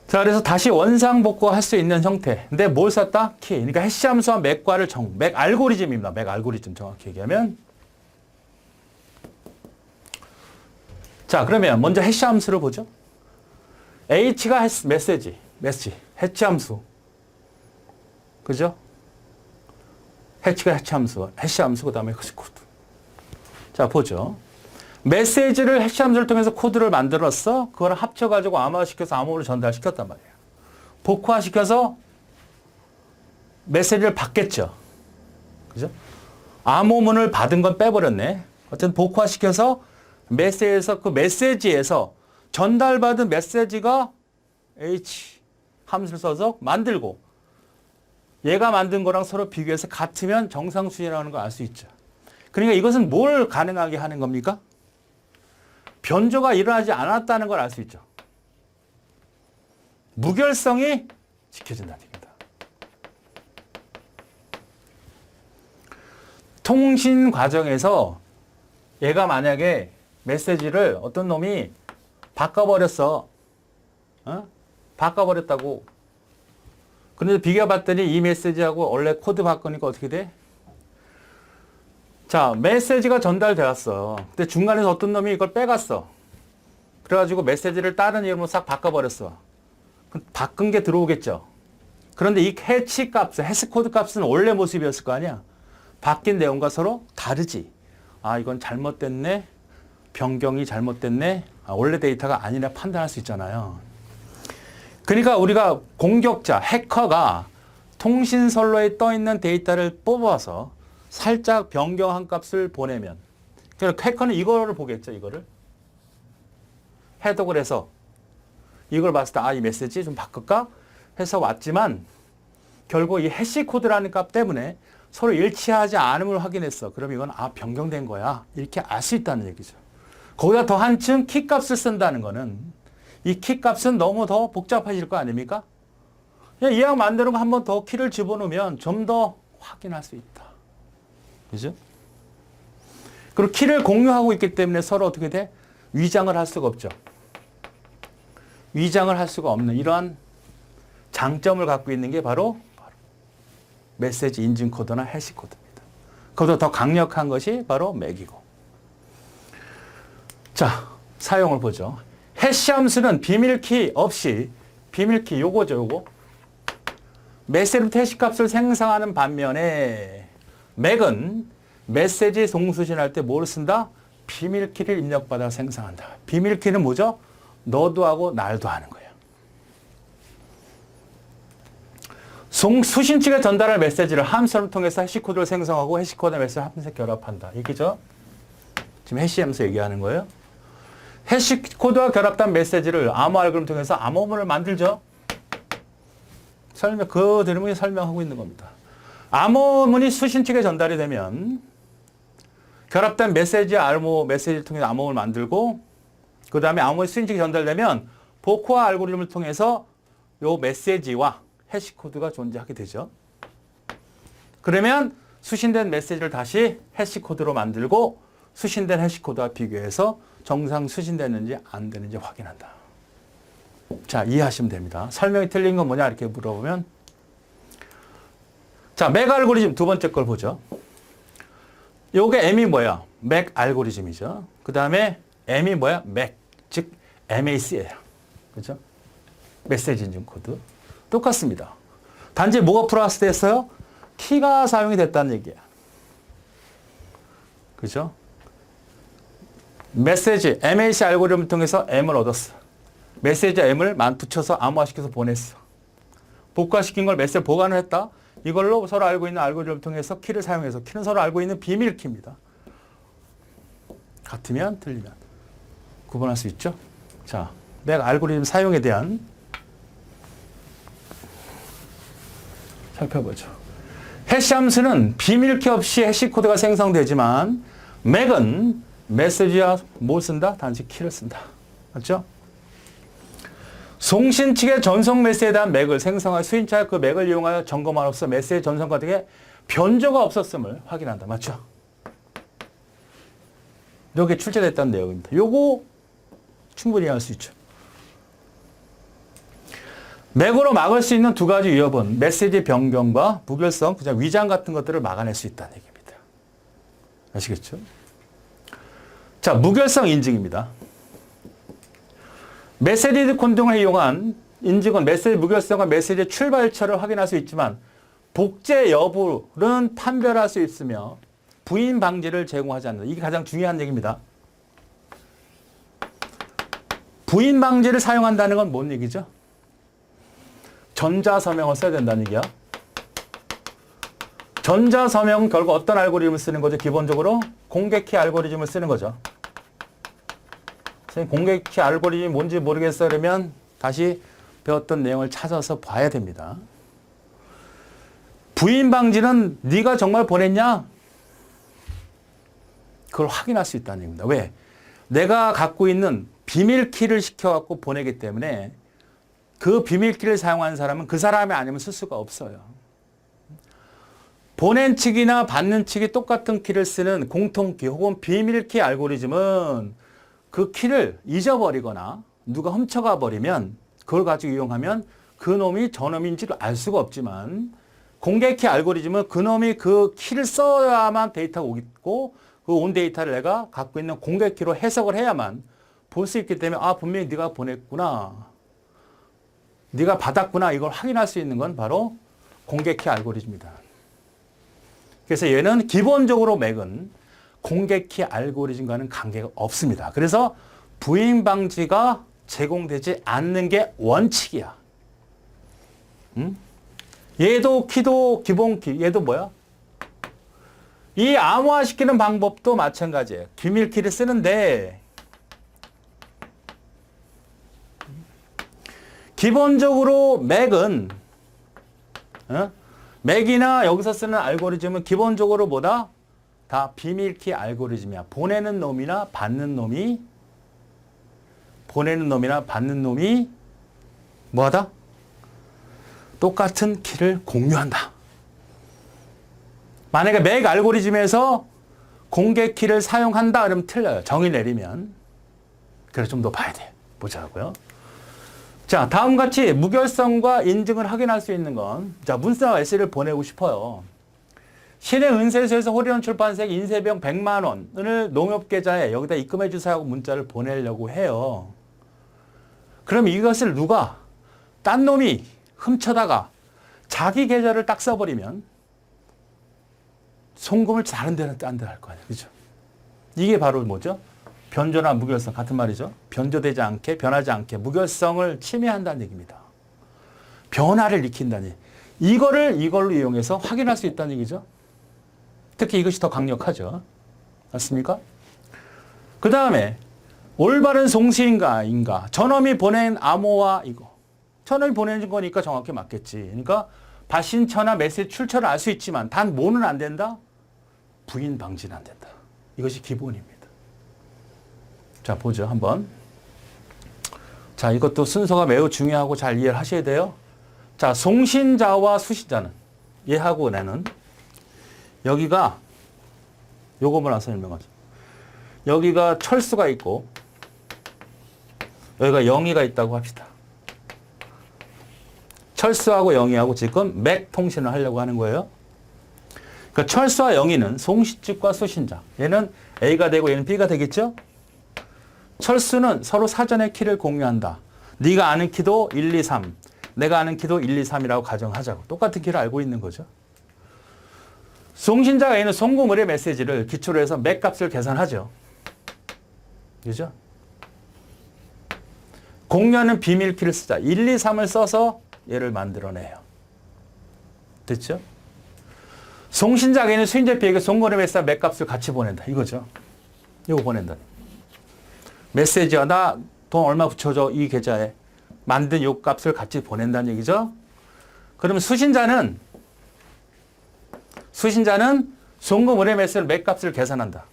자, 그래서 다시 원상복구할 수 있는 형태. 근데 뭘 썼다? 키. 그러니까 해시 함수와 맥과를 맥 알고리즘입니다. 맥 알고리즘 정확히 얘기하면. 자, 그러면 먼저 해시 함수를 보죠. H가 메시지, 해치 함수. 그죠? 해치가 해치 함수, 그 다음에 해시 코드. 자, 보죠. 메시지를 해시 함수를 통해서 코드를 만들었어. 그걸 합쳐가지고 암호화시켜서 암호를 전달시켰단 말이에요. 복화시켜서 메시지를 받겠죠. 그죠? 암호문을 받은 건 빼버렸네. 어쨌든 복화시켜서 메시지에서 그 메시지에서 전달받은 메시지가 H 함수를 써서 만들고 얘가 만든 거랑 서로 비교해서 같으면 정상수준이라는 걸 알 수 있죠. 그러니까 이것은 뭘 가능하게 하는 겁니까? 변조가 일어나지 않았다는 걸 알 수 있죠. 무결성이 지켜진다는 얘기입니다. 통신 과정에서 얘가 만약에 메시지를 어떤 놈이 바꿔버렸어. 바꿔버렸다고. 그런데 비교해봤더니 이 메시지하고 원래 코드 바꾸니까 어떻게 돼? 자, 메시지가 전달되었어. 근데 중간에서 어떤 놈이 이걸 빼갔어. 그래가지고 메시지를 다른 이름으로 싹 바꿔버렸어. 바꾼 게 들어오겠죠. 그런데 이 해치 값, 해시코드 값은 원래 모습이었을 거 아니야. 바뀐 내용과 서로 다르지. 아, 이건 잘못됐네. 변경이 잘못됐네. 아, 원래 데이터가 아니라 판단할 수 있잖아요. 그러니까 우리가 공격자, 해커가 통신선로에 떠있는 데이터를 뽑아서 살짝 변경한 값을 보내면 그러니까 해커는 이거를 보겠죠. 이거를 해독을 해서 이걸 봤을 때 아, 이 메시지 좀 바꿀까 해서 왔지만 결국 이 해시코드라는 값 때문에 서로 일치하지 않음을 확인했어. 그럼 이건 아, 변경된 거야. 이렇게 알 수 있다는 얘기죠. 거기다 더 한층 키값을 쓴다는 거는 이 키값은 너무 더 복잡해질 거 아닙니까? 이왕 만드는 거 한 번 더 키를 집어넣으면 좀 더 확인할 수 있다. 그죠? 그리고 키를 공유하고 있기 때문에 서로 어떻게 돼? 위장을 할 수가 없죠. 위장을 할 수가 없는 이러한 장점을 갖고 있는 게 바로 메시지 인증 코드나 해시 코드입니다. 그보다 더 강력한 것이 바로 맥이고. 자, 사용을 보죠. 해시 함수는 비밀키 없이 비밀키 요거죠, 요거. 메시지부터 해시 값을 생성하는 반면에 맥은 메시지 송수신할 때 뭘 쓴다? 비밀키를 입력받아 생성한다. 비밀키는 뭐죠? 너도 하고 날도 하는 거예요. 수신 측에 전달할 메시지를 함수를 통해서 해시코드를 생성하고 해시코드 메시지를 함수에 결합한다. 이게죠? 지금 해시 함수 얘기하는 거예요. 해시코드와 결합된 메시지를 암호 알고리즘을 통해서 암호문을 만들죠. 그 들으면 설명하고 있는 겁니다. 암호문이 수신 측에 전달이 되면 결합된 메시지를 통해서 암호문을 만들고 그 다음에 암호문이 수신 측에 전달되면 복호화 알고리즘을 통해서 요 메시지와 해시코드가 존재하게 되죠. 그러면 수신된 메시지를 다시 해시코드로 만들고 수신된 해시코드와 비교해서 정상 수신되는지 안 되는지 확인한다. 자, 이해하시면 됩니다. 설명이 틀린 건 뭐냐 이렇게 물어보면 자, 맥 알고리즘 두 번째 걸 보죠. 요게 M이 뭐야? 맥 알고리즘이죠. 그 다음에 M이 뭐야? 맥, 즉 MAC예요. 그죠? 메시지 인증 코드. 똑같습니다. 단지 뭐가 플러스 됐어요? 키가 사용이 됐다는 얘기야. 그죠? 메시지, MAC 알고리즘을 통해서 M을 얻었어. 메시지 M을 붙여서 암호화시켜서 보냈어. 복구시킨 걸 메시지를 보관을 했다. 이걸로 서로 알고 있는 알고리즘을 통해서 키를 사용해서 키는 서로 알고 있는 비밀 키입니다. 같으면 틀리면 구분할 수 있죠. 자, 맥 알고리즘 사용에 대한 살펴보죠. 해시 함수는 비밀키 없이 해시 코드가 생성되지만 맥은 메시지와 뭘 쓴다? 단지 키를 쓴다. 맞죠? 송신 측의 전송 메시지에 대한 맥을 생성할 수신자가 그 맥을 이용하여 점검함으로써 메시지 전송과 등의 변조가 없었음을 확인한다. 맞죠? 이게 출제됐다는 내용입니다. 요거 충분히 할 수 있죠. 맥으로 막을 수 있는 두 가지 위협은 메시지 변경과 무결성, 그냥 위장 같은 것들을 막아낼 수 있다는 얘기입니다. 아시겠죠? 자, 무결성 인증입니다. 메시지 콘등을 이용한 인증은 메시지 무결성과 메시지 출발처를 확인할 수 있지만 복제 여부는 판별할 수 있으며 부인 방지를 제공하지 않는다. 이게 가장 중요한 얘기입니다. 부인 방지를 사용한다는 건 뭔 얘기죠? 전자서명을 써야 된다는 얘기야. 전자서명 결국 어떤 알고리즘을 쓰는 거죠? 기본적으로 공개키 알고리즘을 쓰는 거죠. 선생님 공개키 알고리즘이 뭔지 모르겠어요. 그러면 다시 배웠던 내용을 찾아서 봐야 됩니다. 부인 방지는 네가 정말 보냈냐? 그걸 확인할 수 있다는 얘기입니다. 왜? 내가 갖고 있는 비밀키를 시켜갖고 보내기 때문에 그 비밀키를 사용하는 사람은 그 사람이 아니면 쓸 수가 없어요. 보낸 측이나 받는 측이 똑같은 키를 쓰는 공통키 혹은 비밀키 알고리즘은 그 키를 잊어버리거나 누가 훔쳐가 버리면 그걸 가지고 이용하면 그 놈이 저놈인지를 알 수가 없지만 공개키 알고리즘은 그 놈이 그 키를 써야만 데이터가 오겠고 그 온 데이터를 내가 갖고 있는 공개키로 해석을 해야만 볼 수 있기 때문에 아 분명히 네가 보냈구나. 네가 받았구나. 이걸 확인할 수 있는 건 바로 공개키 알고리즘이다. 그래서 얘는 기본적으로 맥은 공개키 알고리즘과는 관계가 없습니다. 그래서 부인 방지가 제공되지 않는 게 원칙이야. 얘도 키도 기본키, 얘도 뭐야? 이 암호화시키는 방법도 마찬가지예요. 비밀키를 쓰는데 기본적으로 맥은 맥이나 여기서 쓰는 알고리즘은 기본적으로 뭐다? 다 비밀키 알고리즘이야. 보내는 놈이나 받는 놈이 뭐하다? 똑같은 키를 공유한다. 만약에 맥 알고리즘에서 공개 키를 사용한다 그러면 틀려요. 정의 내리면. 그래서 좀 더 봐야 돼. 보자고요. 자, 다음과 같이 무결성과 인증을 확인할 수 있는 건, 자, 문서와 에세이를 보내고 싶어요. 신의 은세소에서 호리온 출판사에 인쇄비용 100만 원을 농협계좌에 여기다 입금해 주세요 하고 문자를 보내려고 해요. 그럼 이것을 누가 딴 놈이 훔쳐다가 자기 계좌를 딱 써버리면 송금을 다른 데는 딴 데 할 거 아니에요. 그죠? 이게 바로 뭐죠? 변조나 무결성 같은 말이죠. 변조되지 않게, 변하지 않게 무결성을 침해한다는 얘기입니다. 변화를 일으킨다니. 이걸로 이용해서 확인할 수 있다는 얘기죠. 특히 이것이 더 강력하죠. 맞습니까? 그 다음에 올바른 송시인가. 저놈이 보낸 암호화 이거. 저놈이 보낸 거니까 정확히 맞겠지. 그러니까 발신처나 메시지 출처를 알 수 있지만 단 뭐는 안 된다? 부인 방지는 안 된다. 이것이 기본입니다. 자, 보죠. 한번. 자, 이것도 순서가 매우 중요하고 잘 이해를 하셔야 돼요. 자, 송신자와 수신자는 얘하고 나는 여기가 요거만 설명하죠. 여기가 철수가 있고 여기가 영희가 있다고 합시다. 철수하고 영희하고 지금 맥 통신을 하려고 하는 거예요. 그 철수와 영희는 송시집과 수신자. 얘는 A가 되고 얘는 B가 되겠죠? 철수는 서로 사전에 키를 공유한다. 네가 아는 키도 1, 2, 3. 내가 아는 키도 1, 2, 3이라고 가정하자고. 똑같은 키를 알고 있는 거죠. 송신자가 A는 송금의뢰 메시지를 기초로 해서 맥값을 계산하죠. 그죠? 공유하는 비밀키를 쓰자. 1, 2, 3을 써서 얘를 만들어내요. 됐죠? 송신자가 A는 수신자 B에게 송금의뢰 메시지와 맥값을 같이 보낸다. 이거죠. 이거 보낸다. 메시지와 나 돈 얼마 붙여줘 이 계좌에 만든 요 값을 같이 보낸다는 얘기죠. 그러면 수신자는 송금 의뢰 메시지를 맥값을 계산한다.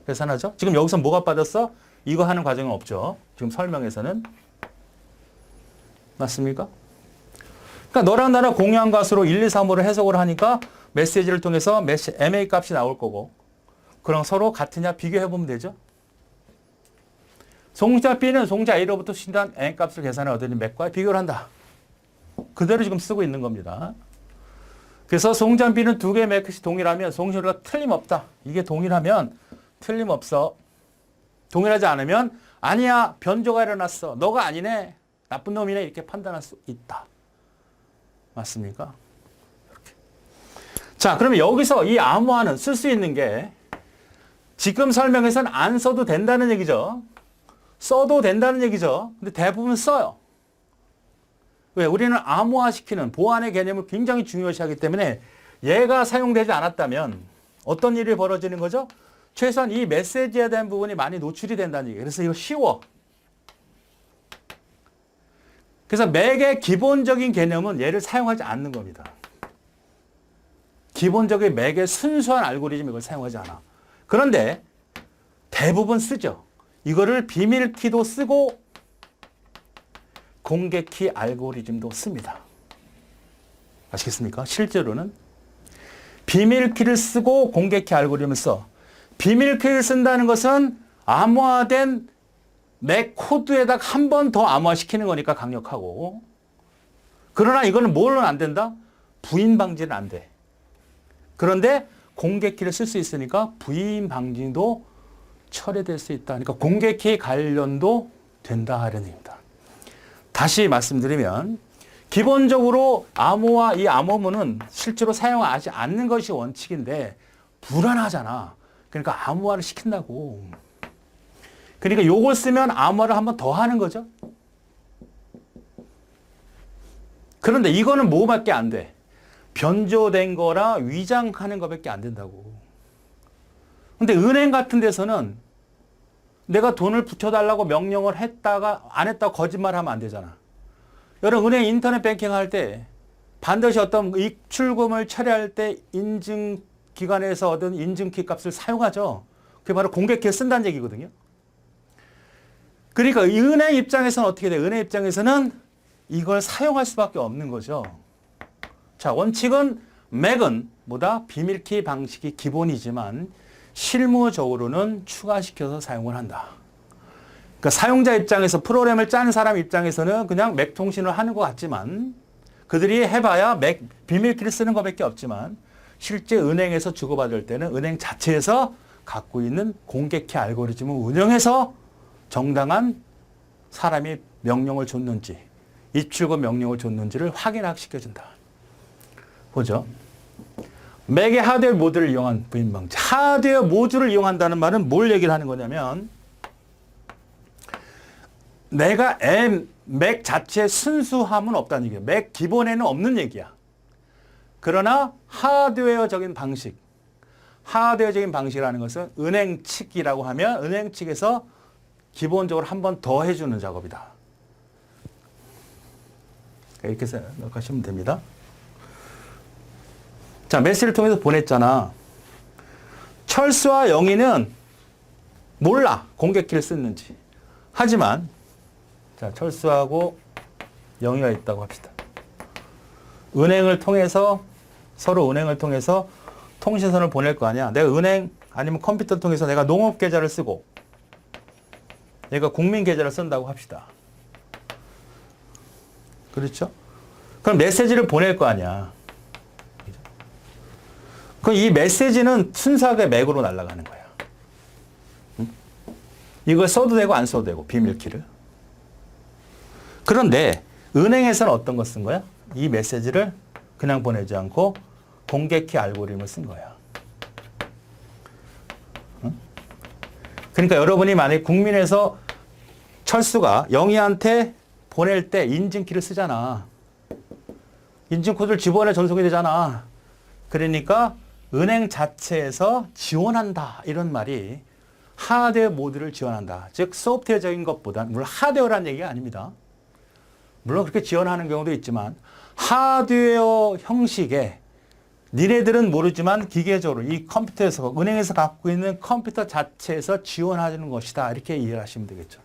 계산하죠. 지금 여기서 뭐가 빠졌어? 이거 하는 과정은 없죠. 지금 설명에서는. 맞습니까? 그러니까 너랑 나랑 공유한 값으로 1, 2, 3으로 해석을 하니까 메시지를 통해서 MA 값이 나올 거고 그럼 서로 같으냐 비교해보면 되죠. 송자 B는 송자 A로부터 수신한 N 값을 계산해 얻은 맥과 비교를 한다. 그대로 지금 쓰고 있는 겁니다. 그래서 송자 B는 두 개의 맥이 동일하면 송신료가 틀림없다. 이게 동일하면 틀림없어. 동일하지 않으면 아니야 변조가 일어났어. 너가 아니네. 나쁜 놈이네. 이렇게 판단할 수 있다. 맞습니까? 이렇게. 자, 그러면 여기서 이 암호화는 쓸 수 있는 게 지금 설명에서는 안 써도 된다는 얘기죠. 써도 된다는 얘기죠. 근데 대부분 써요. 왜? 우리는 암호화시키는 보안의 개념을 굉장히 중요시하기 때문에 얘가 사용되지 않았다면 어떤 일이 벌어지는 거죠? 최소한 이 메시지에 대한 부분이 많이 노출이 된다는 얘기예요. 그래서 이거 쉬워. 그래서 맥의 기본적인 개념은 얘를 사용하지 않는 겁니다. 기본적인 맥의 순수한 알고리즘 이걸 사용하지 않아. 그런데 대부분 쓰죠. 이거를 비밀키도 쓰고 공개키 알고리즘도 씁니다. 아시겠습니까? 실제로는 비밀키를 쓰고 공개키 알고리즘을 써. 비밀키를 쓴다는 것은 암호화된 맥 코드에다가 한 번 더 암호화시키는 거니까 강력하고. 그러나 이거는 뭘로는 안 된다? 부인 방지는 안 돼. 그런데 공개키를 쓸 수 있으니까 부인 방지도 철회될 수 있다. 그러니까 공개키 관련도 된다 하는 얘기입니다. 다시 말씀드리면 기본적으로 암호화 이 암호문은 실제로 사용하지 않는 것이 원칙인데 불안하잖아. 그러니까 암호화를 시킨다고. 그러니까 요걸 쓰면 암호화를 한 번 더 하는 거죠. 그런데 이거는 뭐밖에 안 돼? 변조된 거라 위장하는 것밖에 안 된다고. 근데 은행 같은 데서는 내가 돈을 붙여달라고 명령을 했다가 안 했다고 거짓말하면 안 되잖아. 여러분 은행 인터넷 뱅킹 할 때 반드시 어떤 입출금을 처리할 때 인증기관에서 얻은 인증키 값을 사용하죠. 그게 바로 공개키를 쓴다는 얘기거든요. 그러니까 은행 입장에서는 어떻게 돼? 은행 입장에서는 이걸 사용할 수밖에 없는 거죠. 자, 원칙은 맥은 뭐다? 비밀키 방식이 기본이지만 실무적으로는 추가시켜서 사용을 한다. 그러니까 사용자 입장에서 프로그램을 짠 사람 입장에서는 그냥 맥 통신을 하는 것 같지만 그들이 해봐야 맥 비밀키를 쓰는 것밖에 없지만 실제 은행에서 주고받을 때는 은행 자체에서 갖고 있는 공개키 알고리즘을 운영해서 정당한 사람이 명령을 줬는지 입출금 명령을 줬는지를 확인시켜준다. 보죠. 맥의 하드웨어 모듈을 이용한 부인 방지. 하드웨어 모듈을 이용한다는 말은 뭘 얘기를 하는 거냐면 내가 맥 자체의 순수함은 없다는 얘기예요. 맥 기본에는 없는 얘기야. 그러나 하드웨어적인 방식. 하드웨어적인 방식이라는 것은 은행 측이라고 하면 은행 측에서 기본적으로 한 번 더 해주는 작업이다. 이렇게 생각하시면 됩니다. 자, 메시지를 통해서 보냈잖아. 철수와 영희는 몰라. 공개키를 썼는지. 하지만 자, 철수하고 영희가 있다고 합시다. 은행을 통해서 서로 은행을 통해서 통신선을 보낼 거 아니야. 내가 은행 아니면 컴퓨터를 통해서 내가 농업 계좌를 쓰고 얘가 국민 계좌를 쓴다고 합시다. 그렇죠? 그럼 메시지를 보낼 거 아니야. 그 이 메시지는 순수하게 맥으로 날아가는 거야. 이걸 써도 되고 안 써도 되고 비밀키를. 그런데 은행에서는 어떤 거 쓴 거야? 이 메시지를 그냥 보내지 않고 공개키 알고리즘을 쓴 거야. 그러니까 여러분이 만약에 국민에서 철수가 영희한테 보낼 때 인증키를 쓰잖아. 인증코드를 집어넣어 전송이 되잖아. 그러니까 은행 자체에서 지원한다. 이런 말이 하드웨어 모드를 지원한다. 즉 소프트웨어적인 것보다 물론 하드웨어라는 얘기가 아닙니다. 물론 그렇게 지원하는 경우도 있지만 하드웨어 형식의 니네들은 모르지만 기계적으로 이 컴퓨터에서 은행에서 갖고 있는 컴퓨터 자체에서 지원하는 것이다. 이렇게 이해를 하시면 되겠죠.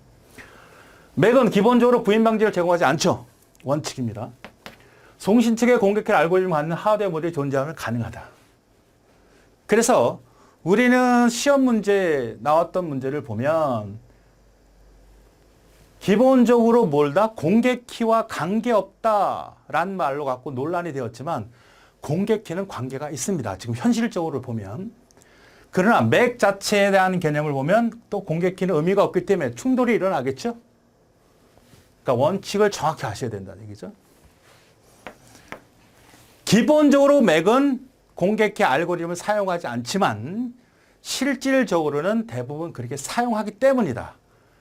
맥은 기본적으로 부인 방지를 제공하지 않죠. 원칙입니다. 송신 측의 공격킬 알고리즘을 갖는 하드웨어 모델이 존재하면 가능하다. 그래서 우리는 시험 문제 나왔던 문제를 보면 기본적으로 뭘다? 공개키와 관계없다라는 말로 갖고 논란이 되었지만 공개키는 관계가 있습니다. 지금 현실적으로 보면. 그러나 맥 자체에 대한 개념을 보면 또 공개키는 의미가 없기 때문에 충돌이 일어나겠죠. 그러니까 원칙을 정확히 아셔야 된다는 얘기죠. 기본적으로 맥은 공개키 알고리즘을 사용하지 않지만 실질적으로는 대부분 그렇게 사용하기 때문이다.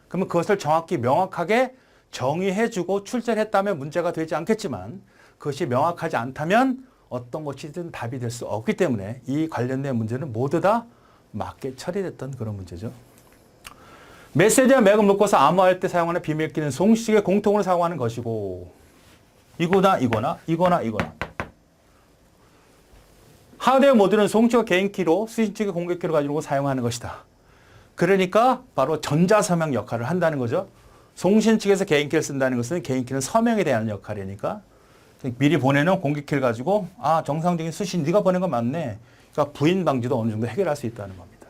그러면 그것을 정확히 명확하게 정의해주고 출제했다면 문제가 되지 않겠지만 그것이 명확하지 않다면 어떤 것이든 답이 될 수 없기 때문에 이 관련된 문제는 모두 다 맞게 처리됐던 그런 문제죠. 메시지와 맥을 묶어서 암호화할 때 사용하는 비밀키는 송식의 공통으로 사용하는 것이고 이거나 이거나 이거나 이거나 하드웨어 모드는 송식의 개인키로 수신 측의 공개키로 가지고 사용하는 것이다. 그러니까 바로 전자서명 역할을 한다는 거죠. 송신 측에서 개인키를 쓴다는 것은 개인키는 서명에 대한 역할이니까 미리 보내는 공개키를 가지고 정상적인 수신 네가 보낸 거 맞네. 그러니까 부인 방지도 어느 정도 해결할 수 있다는 겁니다.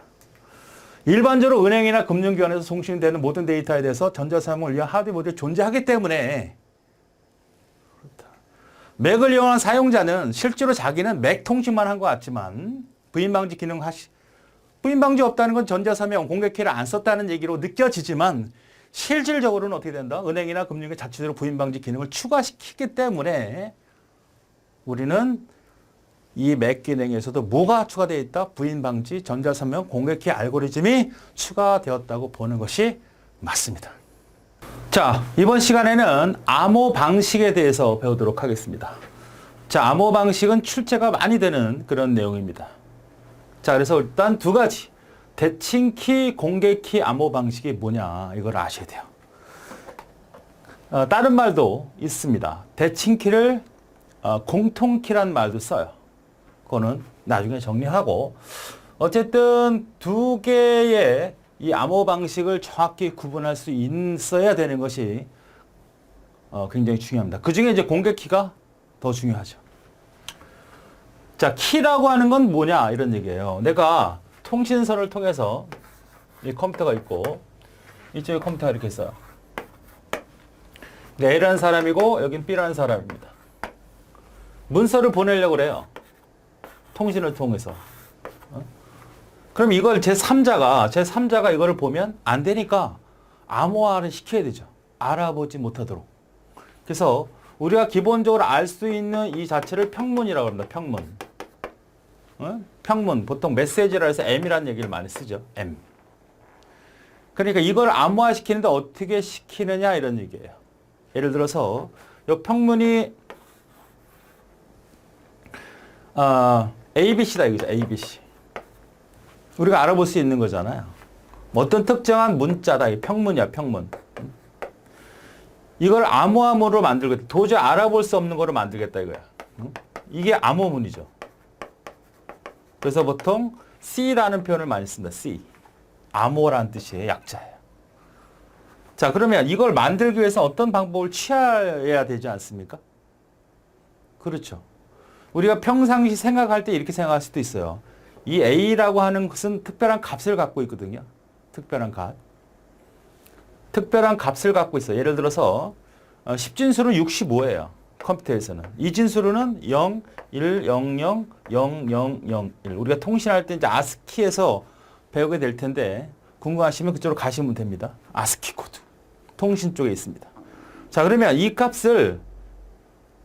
일반적으로 은행이나 금융기관에서 송신되는 모든 데이터에 대해서 전자서명을 위한 하드웨어 모델이 존재하기 때문에 맥을 이용한 사용자는 실제로 자기는 맥 통신만 한 것 같지만 부인 방지 기능 부인 방지 없다는 건 전자서명 공개키를 안 썼다는 얘기로 느껴지지만 실질적으로는 어떻게 된다? 은행이나 금융기 자체적으로 부인 방지 기능을 추가시키기 때문에 우리는 이 맥 기능에서도 뭐가 추가되어 있다? 부인 방지 전자서명 공개키 알고리즘이 추가되었다고 보는 것이 맞습니다. 자, 이번 시간에는 암호 방식에 대해서 배우도록 하겠습니다. 자, 암호 방식은 출제가 많이 되는 그런 내용입니다. 자, 그래서 일단 두 가지. 대칭키, 공개키 암호 방식이 뭐냐, 이걸 아셔야 돼요. 다른 말도 있습니다. 대칭키를 공통키란 말도 써요. 그거는 나중에 정리하고. 어쨌든 두 개의 이 암호 방식을 정확히 구분할 수 있어야 되는 것이 굉장히 중요합니다. 그 중에 이제 공개키가 더 중요하죠. 자, 키라고 하는 건 뭐냐 이런 얘기예요. 내가 통신선을 통해서 이 컴퓨터가 있고 이쪽에 컴퓨터가 이렇게 있어요. A라는 사람이고 여긴 B라는 사람입니다. 문서를 보내려고 그래요. 통신을 통해서. 그럼 이걸 제3자가 이거를 보면 안 되니까 암호화를 시켜야 되죠. 알아보지 못하도록. 그래서 우리가 기본적으로 알 수 있는 이 자체를 평문이라고 합니다. 평문. 평문. 보통 메시지라 해서 M이라는 얘기를 많이 쓰죠. M. 그러니까 이걸 암호화 시키는데 어떻게 시키느냐 이런 얘기예요. 예를 들어서 이 평문이 ABC다 이거죠. ABC. 우리가 알아볼 수 있는 거잖아요. 어떤 특정한 문자다. 이 평문이야, 평문. 이걸 암호화문으로 만들겠다. 도저히 알아볼 수 없는 거로 만들겠다 이거야. 이게 암호문이죠. 그래서 보통 C라는 표현을 많이 씁니다. C. 암호라는 뜻이에요. 약자예요. 자, 그러면 이걸 만들기 위해서 어떤 방법을 취해야 되지 않습니까? 그렇죠. 우리가 평상시 생각할 때 이렇게 생각할 수도 있어요. 이 A라고 하는 것은 특별한 값을 갖고 있거든요. 특별한 값. 특별한 값을 갖고 있어요. 예를 들어서 10진수는 65예요. 컴퓨터에서는. 이진수로는 0, 1, 0, 0, 0, 0, 0, 1. 우리가 통신할 때 이제 아스키에서 배우게 될 텐데 궁금하시면 그쪽으로 가시면 됩니다. 아스키 코드. 통신 쪽에 있습니다. 자, 그러면 이 값을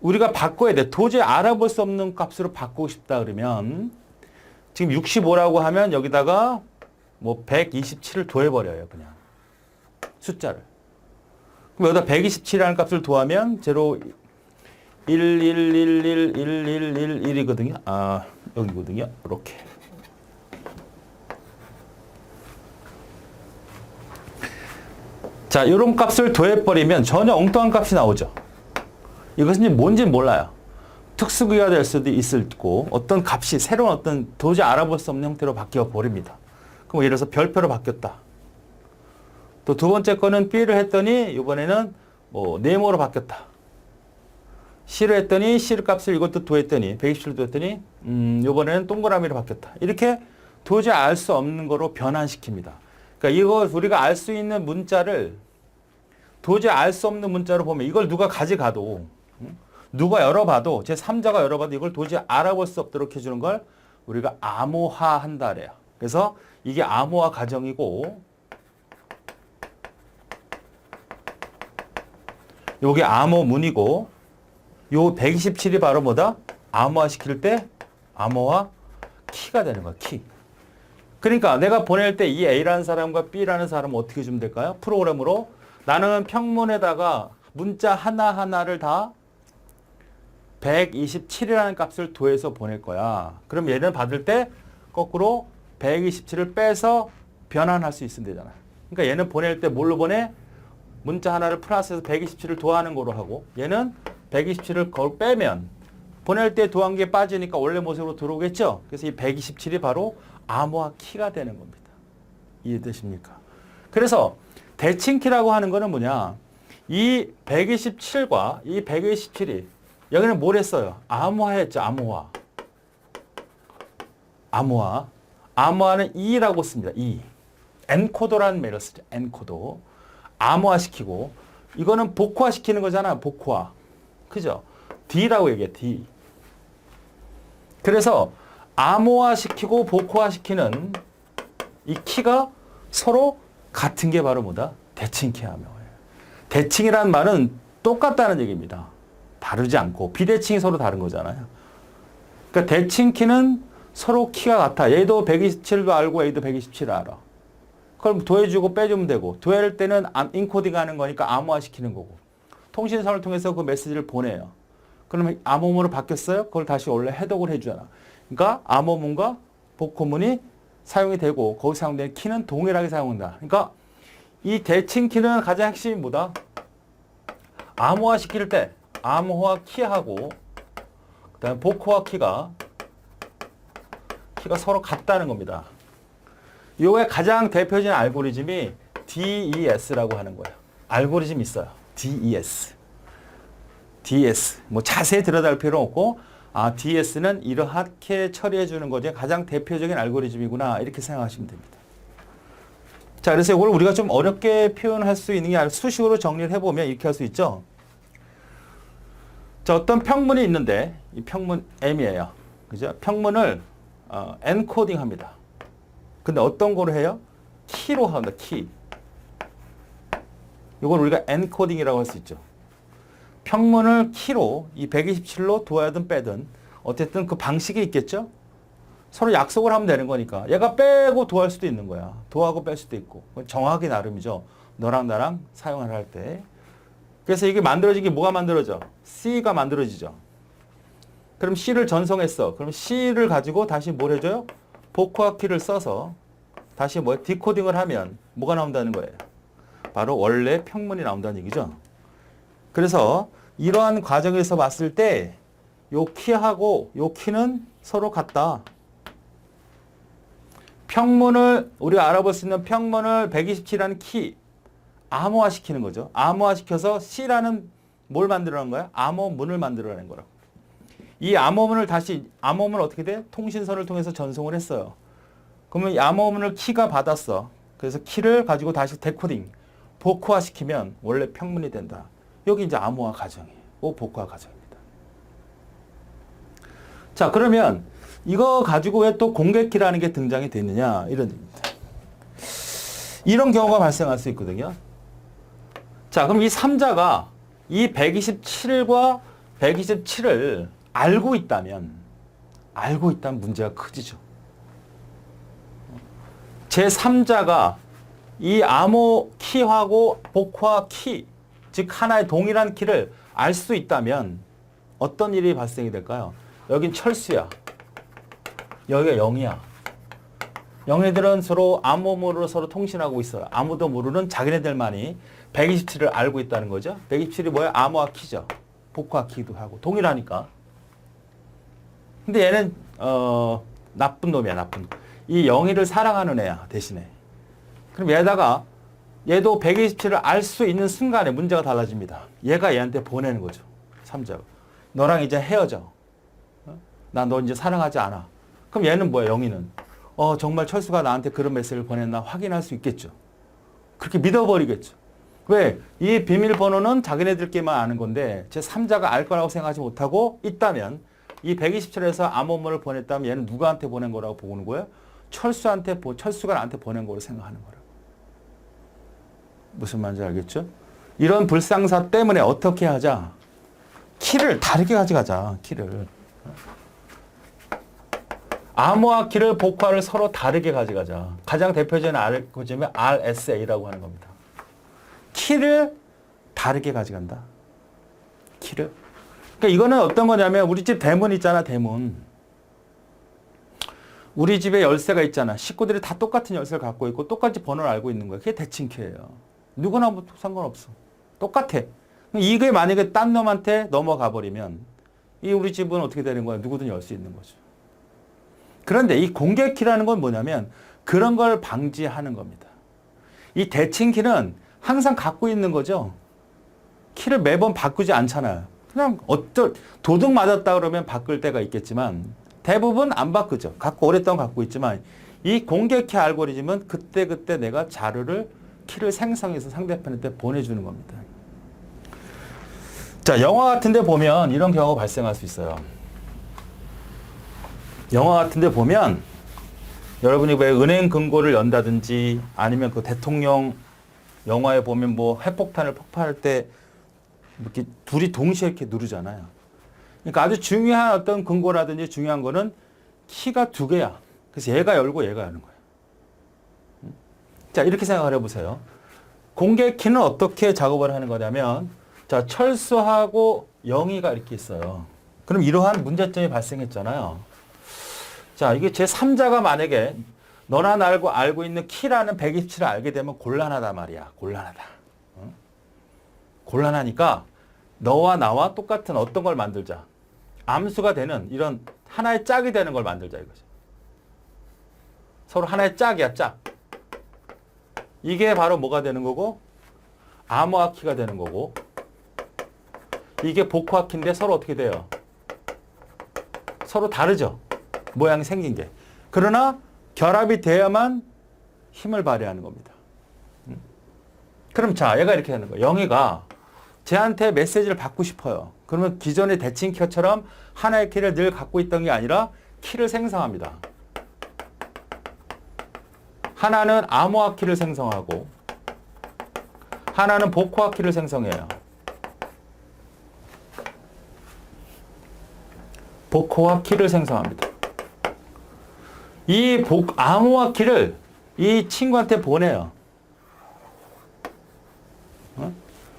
우리가 바꿔야 돼. 도저히 알아볼 수 없는 값으로 바꾸고 싶다 그러면 지금 65라고 하면 여기다가 뭐 127을 더해버려요. 그냥 숫자를. 그럼 여기다 127이라는 값을 더하면 제로 1, 1, 1, 1, 1, 1, 1, 1이거든요. 아, 여기거든요. 이렇게. 자, 이런 값을 더해버리면 전혀 엉뚱한 값이 나오죠. 이것은 뭔지는 몰라요. 특수기가 될 수도 있을 거고 어떤 값이 새로운 어떤 도저히 알아볼 수 없는 형태로 바뀌어 버립니다. 그럼 예를 들어서 별표로 바뀌었다. 또 두 번째 거는 B를 했더니 이번에는 뭐 네모로 바뀌었다. C를 했더니 C 값을 이것도 더했더니 127을 더했더니 이번에는 동그라미로 바뀌었다. 이렇게 도저히 알 수 없는 거로 변환시킵니다. 그러니까 이거 우리가 알 수 있는 문자를 도저히 알 수 없는 문자로 보면 이걸 누가 가져가도 누가 열어봐도 제3자가 열어봐도 이걸 도저히 알아볼 수 없도록 해주는 걸 우리가 암호화한다 그래요. 그래서 이게 암호화 과정이고 요게 암호문이고 요 127이 바로 뭐다? 암호화 시킬 때 암호화 키가 되는 거야. 키. 그러니까 내가 보낼 때 이 A라는 사람과 B라는 사람은 어떻게 주면 될까요? 프로그램으로 나는 평문에다가 문자 하나하나를 다 127이라는 값을 더해서 보낼 거야. 그럼 얘는 받을 때 거꾸로 127을 빼서 변환할 수 있으면 되잖아. 그러니까 얘는 보낼 때 뭘로 보내? 문자 하나를 플러스해서 127을 더하는 거로 하고 얘는 127을 그걸 빼면 보낼 때 더한 게 빠지니까 원래 모습으로 들어오겠죠? 그래서 이 127이 바로 암호화 키가 되는 겁니다. 이해되십니까? 그래서 대칭키라고 하는 거는 뭐냐? 이 127과 이 127이 여기는 뭘 했어요? 암호화했죠. 암호화. 암호화. 암호화는 E라고 씁니다. E. 엔코더라는 말을 쓰죠. 엔코더. 암호화시키고 이거는 복호화시키는 거잖아. 복호화. 그죠? D라고 얘기해. D. 그래서 암호화시키고 복호화시키는 이 키가 서로 같은 게 바로 뭐다? 대칭키 암호화예요. 대칭이라는 말은 똑같다는 얘기입니다. 다르지 않고 비대칭이 서로 다른 거잖아요. 그러니까 대칭키는 서로 키가 같아. 얘도 127도 알고 얘도 127을 알아. 그럼 더해주고 빼주면 되고 더할 때는 인코딩 하는 거니까 암호화시키는 거고 통신선을 통해서 그 메시지를 보내요. 그러면 암호문으로 바뀌었어요? 그걸 다시 원래 해독을 해주잖아. 그러니까 암호문과 복호문이 사용이 되고 거기 사용되는 키는 동일하게 사용된다. 그러니까 이 대칭 키는 가장 핵심이 뭐다? 암호화 시킬 때 암호화 키하고 그다음에 복호화 키가 서로 같다는 겁니다. 이거의 가장 대표적인 알고리즘이 DES라고 하는 거예요. 알고리즘 있어요. DES. DS. 뭐 자세히 들여다볼 필요 없고 DS는 이렇게 처리해 주는 거죠. 가장 대표적인 알고리즘이구나. 이렇게 생각하시면 됩니다. 자, 그래서 이걸 우리가 좀 어렵게 표현할 수 있는 게 아니라 수식으로 정리를 해보면 이렇게 할 수 있죠. 자, 어떤 평문이 있는데 이 평문 M이에요. 그죠? 평문을 엔코딩 합니다. 근데 어떤 거로 해요? 키로 합니다. 키. 이걸 우리가 엔코딩이라고 할 수 있죠. 평문을 키로 이 127로 도하든 빼든 어쨌든 그 방식이 있겠죠. 서로 약속을 하면 되는 거니까 얘가 빼고 도할 수도 있는 거야. 도하고 뺄 수도 있고 정하기 나름이죠. 너랑 나랑 사용을 할 때. 그래서 이게 만들어지기 뭐가 만들어져? C가 만들어지죠. 그럼 C를 전송했어. 그럼 C를 가지고 다시 뭘 해줘요? 복호화 키를 써서 다시 디코딩을 하면 뭐가 나온다는 거예요? 바로 원래 평문이 나온다는 얘기죠. 그래서 이러한 과정에서 봤을 때 요 키하고 요 키는 서로 같다. 평문을 우리가 알아볼 수 있는 평문을 127이라는 키 암호화 시키는 거죠. 암호화 시켜서 C라는 뭘 만들어낸 거야? 암호문을 만들어낸 거라고. 이 암호문을 암호문을 어떻게 돼? 통신선을 통해서 전송을 했어요. 그러면 이 암호문을 키가 받았어. 그래서 키를 가지고 다시 데코딩, 복호화 시키면 원래 평문이 된다. 여기 이제 암호화 과정이에요. 복호화 과정입니다. 자, 그러면 이거 가지고 왜 또 공개키라는 게 등장이 됐느냐 이런 얘기입니다. 이런 경우가 발생할 수 있거든요. 자, 그럼 이 3자가 이 127과 127을 알고 있다면 문제가 커지죠. 제3자가 이 암호 키하고 복화 키, 즉 하나의 동일한 키를 알 수 있다면 어떤 일이 발생이 될까요? 여긴 철수야. 여기가 0이야. 영애들은 서로 암호문으로 서로 통신하고 있어요. 아무도 모르는 자기네들만이 127을 알고 있다는 거죠. 127이 뭐야? 암호화 키죠. 복화 키도 하고 동일하니까. 근데 얘는 나쁜 놈이야, 나쁜 놈. 이 영희를 사랑하는 애야, 대신에. 그럼 얘도 127을 알 수 있는 순간에 문제가 달라집니다. 얘가 얘한테 보내는 거죠. 3자가. 너랑 이제 헤어져. 나 너 이제 사랑하지 않아. 그럼 얘는 뭐야, 영희는? 정말 철수가 나한테 그런 메시지를 보냈나 확인할 수 있겠죠. 그렇게 믿어버리겠죠. 왜? 이 비밀번호는 자기네들끼리만 아는 건데 제 3자가 알 거라고 생각하지 못하고 있다면 이 127에서 암호문을 보냈다면 얘는 누구한테 보낸 거라고 보는 거예요? 철수가 나한테 보낸 거로 생각하는 거라고. 무슨 말인지 알겠죠? 이런 불상사 때문에 어떻게 하자? 키를 다르게 가져가자. 키를. 암호화 키를 복화를 서로 다르게 가져가자. 가장 대표적인 알고리즘이 RSA라고 하는 겁니다. 키를 다르게 가져간다. 키를. 그러니까 이거는 어떤 거냐면 우리 집 대문 있잖아, 대문. 우리 집에 열쇠가 있잖아. 식구들이 다 똑같은 열쇠를 갖고 있고 똑같이 번호를 알고 있는 거야. 그게 대칭키예요. 누구나 뭐 상관없어. 똑같아. 이게 만약에 딴 놈한테 넘어가 버리면 이 우리 집은 어떻게 되는 거야? 누구든 열 수 있는 거죠. 그런데 이 공개키라는 건 뭐냐면 그런 걸 방지하는 겁니다. 이 대칭키는 항상 갖고 있는 거죠. 키를 매번 바꾸지 않잖아요. 그냥 도둑 맞았다 그러면 바꿀 때가 있겠지만 대부분 안 바꾸죠. 오랫동안 갖고 있지만 이 공개키 알고리즘은 그때그때 내가 키를 생성해서 상대편한테 보내주는 겁니다. 자, 영화 같은 데 보면 이런 경우가 발생할 수 있어요. 영화 같은 데 보면 여러분이 왜 은행 금고를 연다든지 아니면 그 대통령 영화에 보면 뭐 핵폭탄을 폭발할 때 이렇게 둘이 동시에 이렇게 누르잖아요. 그러니까 아주 중요한 어떤 금고라든지 중요한 거는 키가 2개야. 그래서 얘가 열고 얘가 여는 거야. 자, 이렇게 생각을 해보세요. 공개 키는 어떻게 작업을 하는 거냐면 자, 철수하고 영희가 이렇게 있어요. 그럼 이러한 문제점이 발생했잖아요. 자, 이게 제3자가 만약에 너나 나를 알고 있는 키라는 127을 알게 되면 곤란하단 말이야. 곤란하다. 응? 곤란하니까 너와 나와 똑같은 어떤 걸 만들자. 암수가 되는 이런 하나의 짝이 되는 걸 만들자 이거죠. 서로 하나의 짝이야, 짝. 이게 바로 뭐가 되는 거고? 암호화 키가 되는 거고. 이게 복화 키인데 서로 어떻게 돼요? 서로 다르죠. 모양이 생긴 게. 그러나 결합이 돼야만 힘을 발휘하는 겁니다. 그럼 자, 얘가 이렇게 되는 거예요. 영희가 쟤한테 메시지를 받고 싶어요. 그러면 기존의 대칭 키처럼 하나의 키를 늘 갖고 있던 게 아니라 키를 생성합니다. 하나는 암호화 키를 생성하고 하나는 복화 키를 생성해요. 복화 키를 생성합니다. 이 암호화 키를 이 친구한테 보내요.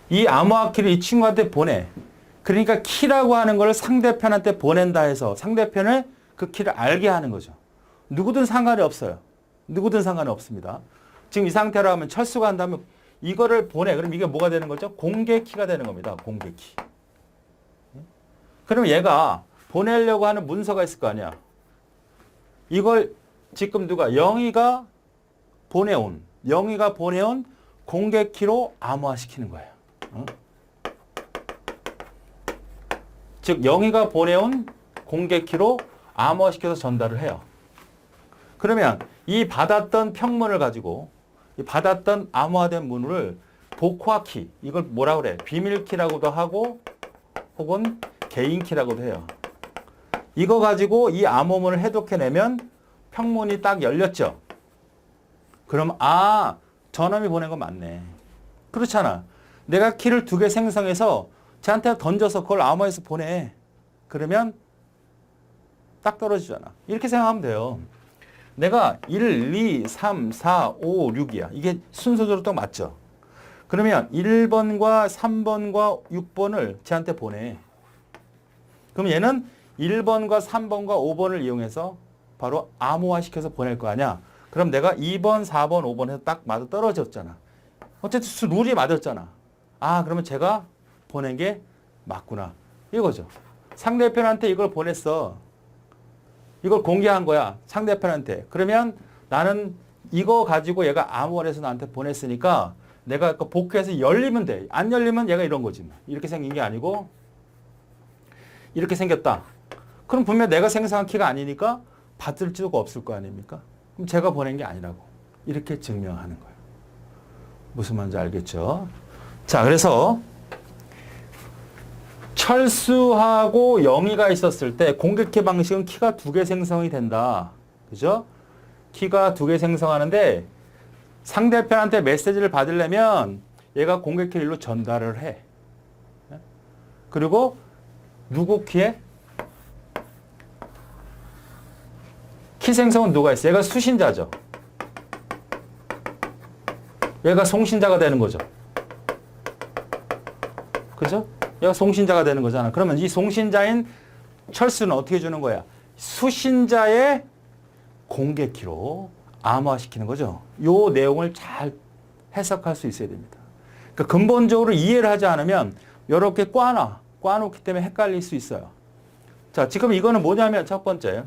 이 암호화 키를 이 친구한테 보내. 그러니까 키라고 하는 걸 상대편한테 보낸다 해서 상대편을 그 키를 알게 하는 거죠. 누구든 상관이 없어요. 누구든 상관이 없습니다. 지금 이 상태로 하면 철수가 한다면 이거를 보내. 그럼 이게 뭐가 되는 거죠? 공개키가 되는 겁니다. 공개키. 그럼 얘가 보내려고 하는 문서가 있을 거 아니야. 이걸 지금 누가 영희가 보내온 공개키로 암호화시키는 거예요. 즉 영희가 보내온 공개키로 암호화시켜서 전달을 해요. 그러면 이 받았던 평문을 가지고 이 받았던 암호화된 문을 복화키, 이걸 뭐라 그래? 비밀키라고도 하고 혹은 개인키라고도 해요. 이거 가지고 이 암호문을 해독해내면 평문이 딱 열렸죠. 그럼 저놈이 보낸 건 맞네. 그렇잖아. 내가 키를 2개 생성해서 쟤한테 던져서 그걸 암호에서 보내. 그러면 딱 떨어지잖아. 이렇게 생각하면 돼요. 내가 1, 2, 3, 4, 5, 6이야. 이게 순서대로 딱 맞죠. 그러면 1번과 3번과 6번을 쟤한테 보내. 그럼 얘는 1번과 3번과 5번을 이용해서 바로 암호화시켜서 보낼 거 아니야. 그럼 내가 2번, 4번, 5번 해서 딱 맞아 떨어졌잖아. 어쨌든 룰이 맞았잖아. 그러면 제가 보낸 게 맞구나. 이거죠. 상대편한테 이걸 보냈어. 이걸 공개한 거야. 상대편한테. 그러면 나는 이거 가지고 얘가 암호화해서 나한테 보냈으니까 내가 복구해서 열리면 돼. 안 열리면 얘가 이런 거지. 이렇게 생긴 게 아니고 이렇게 생겼다. 그럼 분명 내가 생성한 키가 아니니까 받을 수가 없을 거 아닙니까? 그럼 제가 보낸 게 아니라고. 이렇게 증명하는 거예요. 무슨 말인지 알겠죠? 자, 그래서 철수하고 영희가 있었을 때 공개키 방식은 키가 2개 생성이 된다. 그죠? 키가 2개 생성하는데 상대편한테 메시지를 받으려면 얘가 공개키를 일로 전달을 해. 그리고 누구 키에? 키 생성은 누가 있어? 얘가 수신자죠. 얘가 송신자가 되는 거죠. 그죠? 얘가 송신자가 되는 거잖아. 그러면 이 송신자인 철수는 어떻게 주는 거야? 수신자의 공개키로 암호화시키는 거죠. 요 내용을 잘 해석할 수 있어야 됩니다. 그러니까 근본적으로 이해를 하지 않으면 이렇게 꽈놓기 때문에 헷갈릴 수 있어요. 자, 지금 이거는 뭐냐면 첫 번째,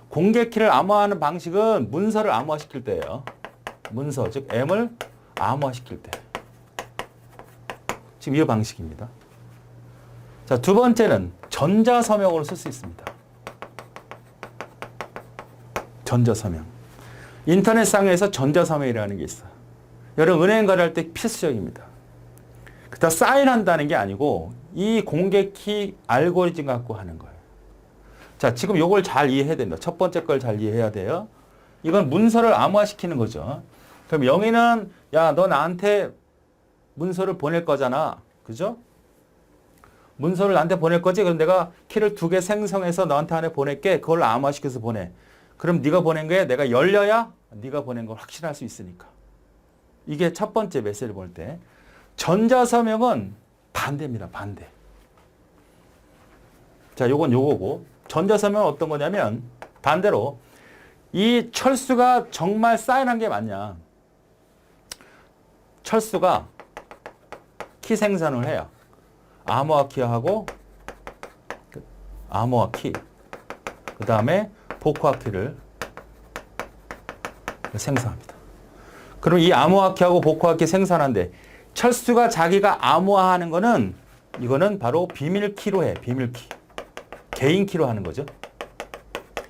공개키를 암호화하는 방식은 문서를 암호화시킬 때예요. 문서, 즉 M을 암호화시킬 때. 지금 이 방식입니다. 자, 두 번째는 전자서명으로 쓸 수 있습니다. 전자서명. 인터넷상에서 전자서명이라는 게 있어요. 여러분 은행 거래할 때 필수적입니다. 그다 사인한다는 게 아니고 이 공개키 알고리즘 갖고 하는 거예요. 자, 지금 이걸 잘 이해해야 됩니다. 첫 번째 걸 잘 이해해야 돼요. 이건 문서를 암호화시키는 거죠. 그럼 영희는 야, 너 나한테 문서를 보낼 거잖아. 그죠? 문서를 나한테 보낼 거지? 그럼 내가 키를 2개 생성해서 너한테 안에 보낼게. 그걸 암호화시켜서 보내. 그럼 네가 보낸 거에 내가 열려야 네가 보낸 걸 확신할 수 있으니까. 이게 첫 번째 메시지를 보낼 때. 전자서명은 반대입니다. 반대. 자, 요건 요거고. 전자서명은 어떤 거냐면 반대로 이 철수가 정말 사인한 게 맞냐. 철수가 키 생산을 해요. 암호화 키하고 암호화 키. 그 다음에 복호화 키를 생성합니다. 그럼 이 암호화 키하고 복호화 키 생산하는데 철수가 자기가 암호화하는 거는 이거는 바로 비밀 키로 해. 비밀 키. 개인 키로 하는 거죠.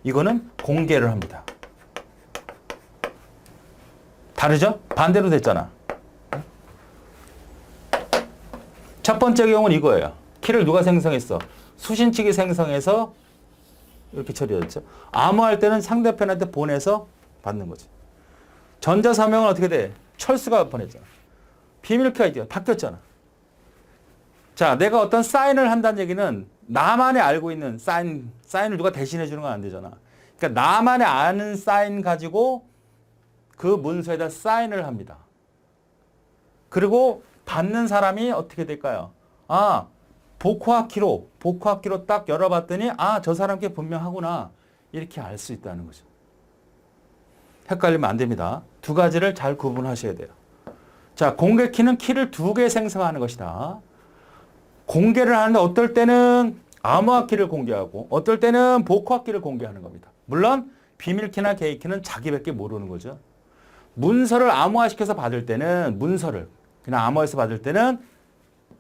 이거는 공개를 합니다. 다르죠? 반대로 됐잖아. 첫 번째 경우는 이거예요. 키를 누가 생성했어? 수신 측이 생성해서 이렇게 처리했죠. 암호할 때는 상대편한테 보내서 받는 거지. 전자서명은 어떻게 돼? 철수가 보냈잖아. 비밀키가 이제 바뀌었잖아. 자, 내가 어떤 사인을 한다는 얘기는 나만이 알고 있는 사인을 누가 대신해 주는 건 안 되잖아. 그러니까 나만이 아는 사인 가지고 그 문서에다 사인을 합니다. 그리고 받는 사람이 어떻게 될까요? 복호화 키로 딱 열어봤더니 저 사람 게 분명하구나. 이렇게 알 수 있다는 거죠. 헷갈리면 안 됩니다. 두 가지를 잘 구분하셔야 돼요. 자, 공개 키는 키를 2개 생성하는 것이다. 공개를 하는데 어떨 때는 암호화 키를 공개하고 어떨 때는 복호화 키를 공개하는 겁니다. 물론 비밀키나 개인키는 자기밖에 모르는 거죠. 문서를 암호화시켜서 받을 때는 문서를 그냥 암호화해서 받을 때는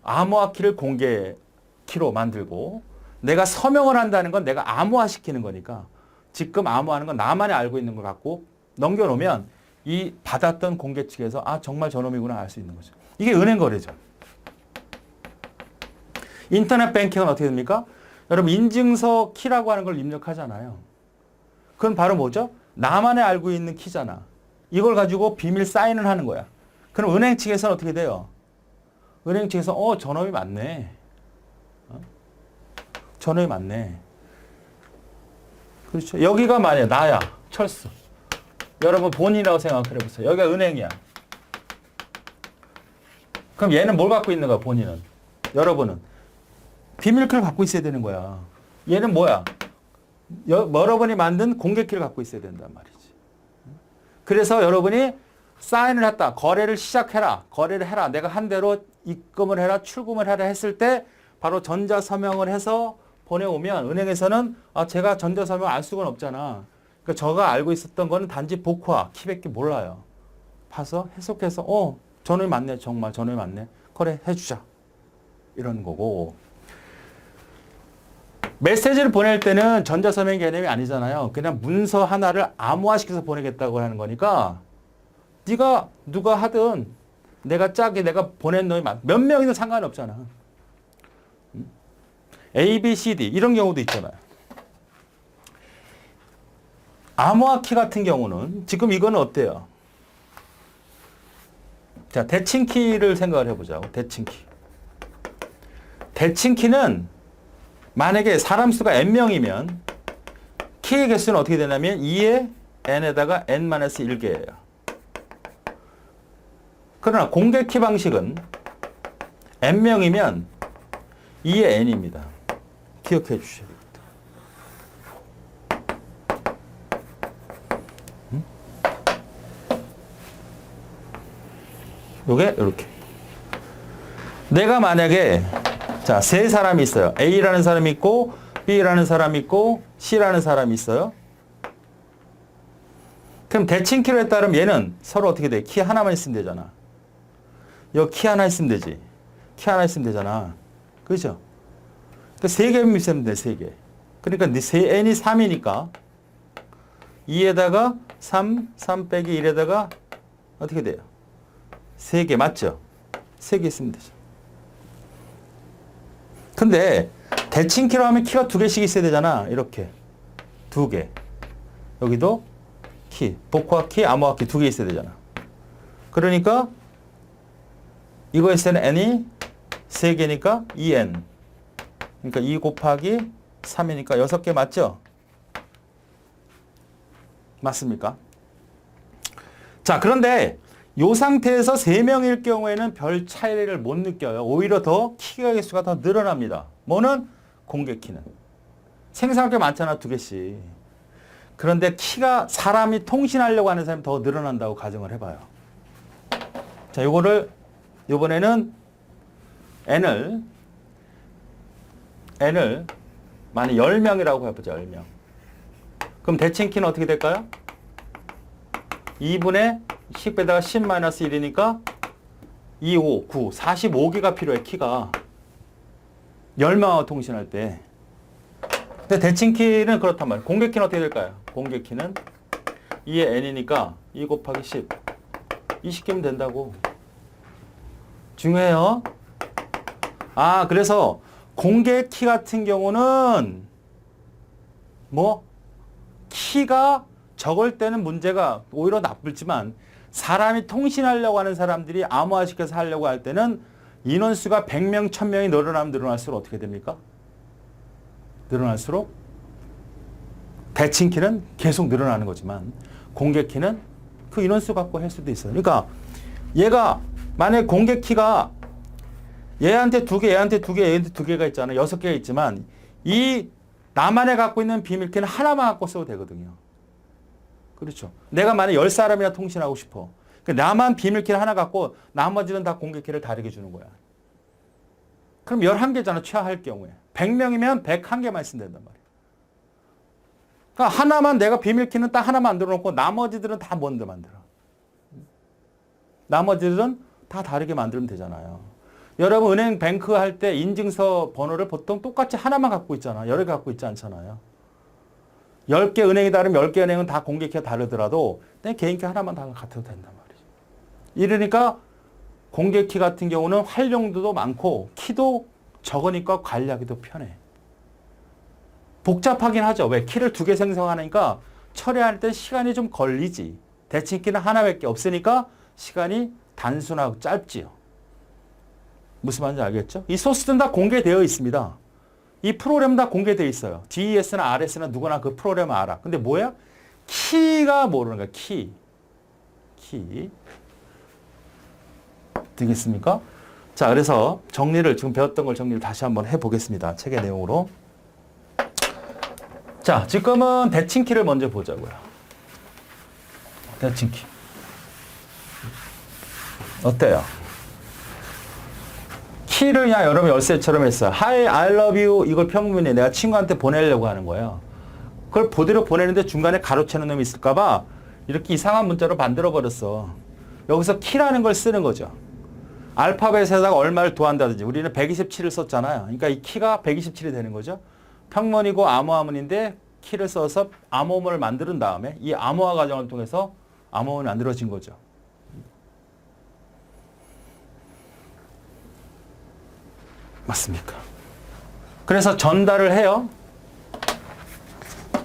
암호화 키를 공개 키로 만들고 내가 서명을 한다는 건 내가 암호화시키는 거니까 지금 암호하는 건 나만이 알고 있는 걸 갖고 넘겨놓으면 이 받았던 공개 측에서 정말 저놈이구나 알 수 있는 거죠. 이게 은행 거래죠. 인터넷 뱅킹은 어떻게 됩니까? 여러분 인증서 키라고 하는 걸 입력하잖아요. 그건 바로 뭐죠? 나만이 알고 있는 키잖아. 이걸 가지고 비밀 사인을 하는 거야. 그럼 은행 측에서는 어떻게 돼요? 은행 측에서 저놈이 맞네. 저놈이 맞네. 그렇죠. 여기가 만약 나야. 철수. 여러분 본인이라고 생각해 보세요. 여기가 은행이야. 그럼 얘는 뭘 갖고 있는 거야, 본인은? 여러분은 비밀키를 갖고 있어야 되는 거야. 얘는 뭐야? 여러분이 만든 공개키를 갖고 있어야 된단 말이지. 그래서 여러분이 사인을 했다. 거래를 시작해라. 거래를 해라. 내가 한 대로 입금을 해라. 출금을 해라 했을 때 바로 전자서명을 해서 보내오면 은행에서는 제가 전자서명 알 수가 없잖아. 그러니까 저가 알고 있었던 거는 단지 복화, 키밖에 몰라요. 봐서 해석해서 저놈이 맞네. 정말 저놈이 맞네. 거래 해주자. 이런 거고. 메시지를 보낼 때는 전자서명 개념이 아니잖아요. 그냥 문서 하나를 암호화시켜서 보내겠다고 하는 거니까 네가 누가 하든 내가 보낸 놈이 몇 명이든 상관없잖아. A, B, C, D 이런 경우도 있잖아요. 암호화 키 같은 경우는 지금 이거는 어때요? 자, 대칭키를 생각을 해보자고. 대칭키는 만약에 사람 수가 n명이면 키의 개수는 어떻게 되냐면 2의 n에다가 n-1개예요. 그러나 공개키 방식은 n명이면 2의 n입니다. 기억해 주셔야 됩니다. 요게 이렇게. 내가 만약에 자, 세 사람이 있어요. A라는 사람이 있고 B라는 사람이 있고 C라는 사람이 있어요. 그럼 대칭키로 따르면 얘는 서로 어떻게 돼? 키 하나만 있으면 되잖아. 여기 키 하나 있으면 되지. 키 하나 있으면 되잖아. 그죠? 그러니까 3개 있으면 돼, 3개. 그러니까 n이 3이니까 2에다가 3 빼기 1에다가 어떻게 돼요? 3개 맞죠? 3개 있으면 되죠. 근데 대칭키로 하면 키가 2개씩 있어야 되잖아. 이렇게 2개. 여기도 키, 복화 키, 암호화 키 2개 있어야 되잖아. 그러니까 이거에서는 n이 3개니까 2n. 그러니까 2 곱하기 3이니까 6개 맞죠? 맞습니까? 자, 그런데 이 상태에서 3명일 경우에는 별 차이를 못 느껴요. 오히려 더 키가 개수가 더 늘어납니다. 뭐는? 공개키는. 생성할 게 많잖아, 2개씩. 그런데 키가 사람이 통신하려고 하는 사람이 더 늘어난다고 가정을 해봐요. 자, 요거를 이번에는 n을 만약 10명이라고 해보자, 10명. 그럼 대칭키는 어떻게 될까요? 2분의 10 빼다가 10-1이니까 2, 5, 9, 45개가 필요해, 키가. 10명하고 통신할 때. 근데 대칭키는 그렇단 말이에요. 공개키는 어떻게 될까요? 공개키는 2의 n이니까 2 곱하기 10. 20개면 된다고. 중요해요. 그래서 공개키 같은 경우는 키가 적을 때는 문제가 오히려 나쁘지만 사람이 통신하려고 하는 사람들이 암호화시켜서 하려고 할 때는 인원수가 100명, 1000명이 늘어나면 늘어날수록 어떻게 됩니까? 늘어날수록 대칭키는 계속 늘어나는 거지만 공개키는 그 인원수 갖고 할 수도 있어요. 그러니까 얘가 만약에 공개키가 얘한테 2개, 얘한테 2개, 얘한테 2개가 있잖아요. 6개가 있지만 이 나만의 갖고 있는 비밀키는 하나만 갖고 써도 되거든요. 그렇죠. 내가 만약에 10사람이나 통신하고 싶어. 나만 비밀키를 하나 갖고 나머지는 다 공개키를 다르게 주는 거야. 그럼 11개잖아, 취하할 경우에. 100명이면 101개만 쓰면 된단 말이야. 그러니까 하나만 내가 비밀키는 딱 하나 만들어 놓고 나머지들은 다 뭔데 만들어. 나머지들은 다 다르게 만들면 되잖아요. 여러분 은행 뱅크 할 때 인증서 번호를 보통 똑같이 하나만 갖고 있잖아. 여러 개 갖고 있지 않잖아요. 10개 은행이 다르면 10개 은행은 다 공개키가 다르더라도 내 개인키 하나만 다 같아도 된단 말이죠. 이러니까 공개키 같은 경우는 활용도도 많고 키도 적으니까 관리하기도 편해. 복잡하긴 하죠. 왜? 키를 두 개 생성하니까 처리할 때 시간이 좀 걸리지. 대칭키는 하나밖에 없으니까 시간이 단순하고 짧지요. 무슨 말인지 알겠죠? 이 소스는 다 공개되어 있습니다. 이 프로그램 다 공개되어 있어요. DES나 RS나 누구나 그 프로그램을 알아. 근데 뭐야? 키가 모르는 거야. 키. 되겠습니까? 자, 그래서 정리를 지금 배웠던 걸 정리를 다시 한번 해보겠습니다. 책의 내용으로. 자, 지금은 대칭키를 먼저 보자고요. 대칭키. 어때요? 키를 그냥 여러분 열쇠처럼 했어요. Hi, I love you. 이걸 평문에 내가 친구한테 보내려고 하는 거예요. 그걸 그대로 보내는데 중간에 가로채는 놈이 있을까봐 이렇게 이상한 문자로 만들어버렸어. 여기서 키라는 걸 쓰는 거죠. 알파벳에다가 얼마를 더한다든지 우리는 127을 썼잖아요. 그러니까 이 키가 127이 되는 거죠. 평문이고 암호화문인데 키를 써서 암호문을 만드는 다음에 이 암호화 과정을 통해서 암호문이 만들어진 거죠. 맞습니까? 그래서 전달을 해요.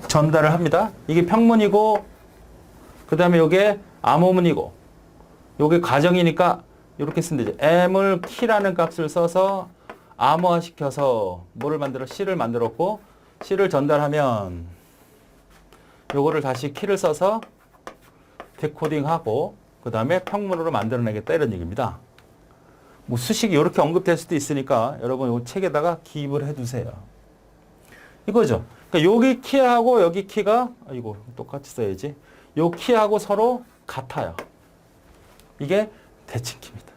전달을 합니다. 이게 평문이고 그 다음에 이게 암호문이고 이게 가정이니까 이렇게 쓰면 되죠. m을 키라는 값을 써서 암호화시켜서 뭐를 만들어? C를 만들었고 C를 전달하면 요거를 다시 키를 써서 데코딩하고 그 다음에 평문으로 만들어내겠다 이런 얘기입니다. 뭐 수식이 이렇게 언급될 수도 있으니까 여러분 이 책에다가 기입을 해두세요. 이거죠. 그러니까 여기 키하고 여기 키가 이거 똑같이 써야지. 요 키하고 서로 같아요. 이게 대칭키입니다.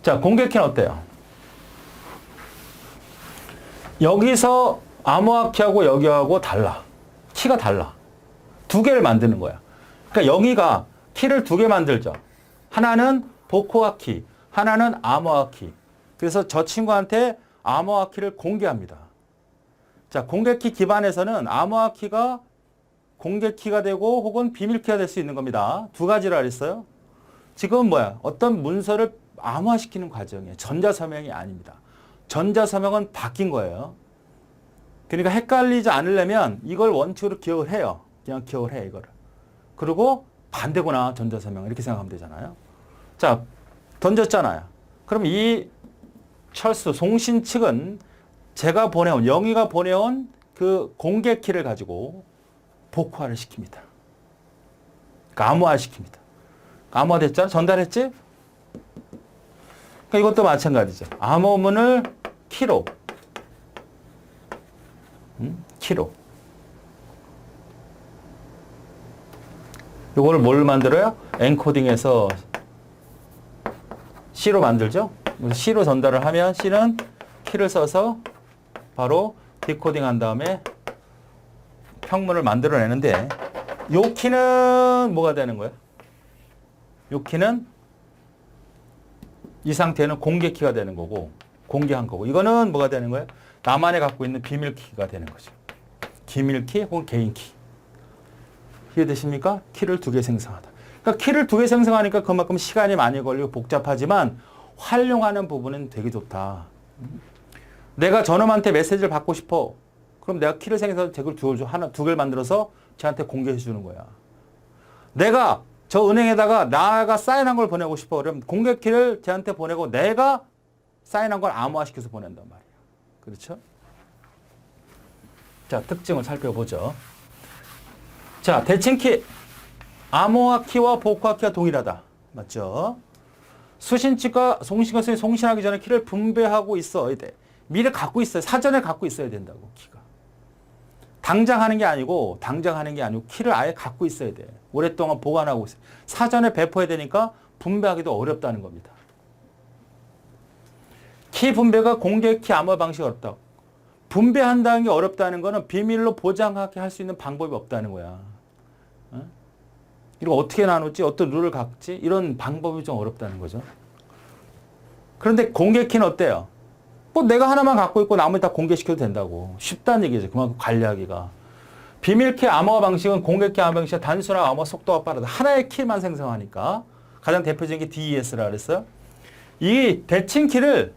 자, 공개키는 어때요? 여기서 암호화 키하고 여기하고 달라. 키가 달라. 두 개를 만드는 거야. 그러니까 여기가 키를 두 개 만들죠. 하나는 복호화 키, 하나는 암호화 키. 그래서 저 친구한테 암호화 키를 공개합니다. 자, 공개키 기반에서는 암호화 키가 공개키가 되고 혹은 비밀키가 될 수 있는 겁니다. 두 가지를 알았어요. 지금 뭐야? 어떤 문서를 암호화시키는 과정이에요. 전자서명이 아닙니다. 전자서명은 바뀐 거예요. 그러니까 헷갈리지 않으려면 이걸 원칙으로 기억을 해요. 그냥 기억을 해, 이거를. 그리고 반대구나, 전자서명. 이렇게 생각하면 되잖아요. 자, 던졌잖아요. 그럼 이 철수, 송신 측은 제가 보내온, 영희가 보내온 그 공개키를 가지고 복호화를 시킵니다. 그러니까 암호화 시킵니다. 암호화 됐잖아? 전달했지? 그러니까 이것도 마찬가지죠. 암호문을 키로. 키로. 이거를 뭘 만들어요? 엔코딩해서 C로 만들죠? C로 전달을 하면 C는 키를 써서 바로 디코딩 한 다음에 평문을 만들어내는데 요 키는 뭐가 되는 거예요? 요 키는 이 상태는 공개키가 되는 거고 공개한 거고 이거는 뭐가 되는 거예요? 나만이 갖고 있는 비밀키가 되는 거죠. 기밀키 혹은 개인키. 이해되십니까? 키를 두 개 생성하다. 그러니까 키를 두 개 생성하니까 그만큼 시간이 많이 걸리고 복잡하지만 활용하는 부분은 되게 좋다. 내가 저놈한테 메시지를 받고 싶어. 그럼 내가 키를 생성해서 댓글 두 개를 만들어서 쟤한테 공개해 주는 거야. 내가 저 은행에다가 나가 사인한 걸 보내고 싶어. 그럼 공개 키를 쟤한테 보내고 내가 사인한 걸 암호화시켜서 보낸단 말이야. 그렇죠? 자, 특징을 살펴보죠. 자, 대칭키. 암호화 키와 복호화 키가 동일하다. 맞죠? 수신치가 송신과 송신하기 전에 키를 분배하고 있어야 돼. 미리 갖고 있어요. 사전에 갖고 있어야 된다고, 키가. 당장 하는 게 아니고 키를 아예 갖고 있어야 돼. 오랫동안 보관하고 있어요. 사전에 배포해야 되니까 분배하기도 어렵다는 겁니다. 키 분배가 공개 키 암호화 방식이 어렵다. 분배한다는 게 어렵다는 거는 비밀로 보장하게 할 수 있는 방법이 없다는 거야. 이거 어떻게 나누지? 어떤 룰을 갖지? 이런 방법이 좀 어렵다는 거죠. 그런데 공개 키는 어때요? 뭐 내가 하나만 갖고 있고 나머지 다 공개시켜도 된다고. 쉽다는 얘기죠. 그만큼 관리하기가. 비밀키 암호화 방식은 공개키 암호화 방식의 단순한 암호화 속도가 빠르다. 하나의 키만 생성하니까. 가장 대표적인 게 DES라 그랬어요. 이 대칭키를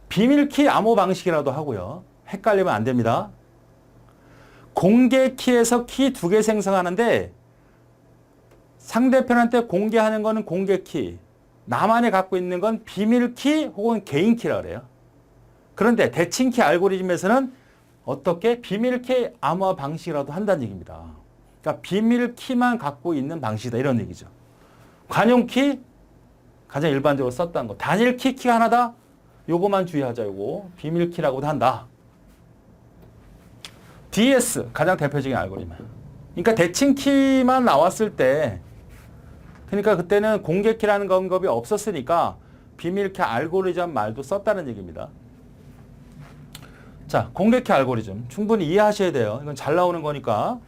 비밀키 암호 방식이라도 하고요. 헷갈리면 안 됩니다. 공개 키에서 키 두 개 생성하는데 상대편한테 공개하는 거는 공개 키, 나만이 갖고 있는 건 비밀 키 혹은 개인 키라 그래요. 그런데 대칭 키 알고리즘에서는 어떻게 비밀 키 암호화 방식이라도 한다는 얘기입니다. 그러니까 비밀 키만 갖고 있는 방식이다 이런 얘기죠. 관용 키 가장 일반적으로 썼다는 거. 단일 키가 하나다. 요거만 주의하자. 요거 비밀 키라고도 한다. DS 가장 대표적인 알고리즘. 그러니까 대칭 키만 나왔을 때, 그러니까 그때는 공개 키라는 언급이 없었으니까 비밀 키 알고리즘 말도 썼다는 얘기입니다. 자, 공개 키 알고리즘 충분히 이해하셔야 돼요. 이건 잘 나오는 거니까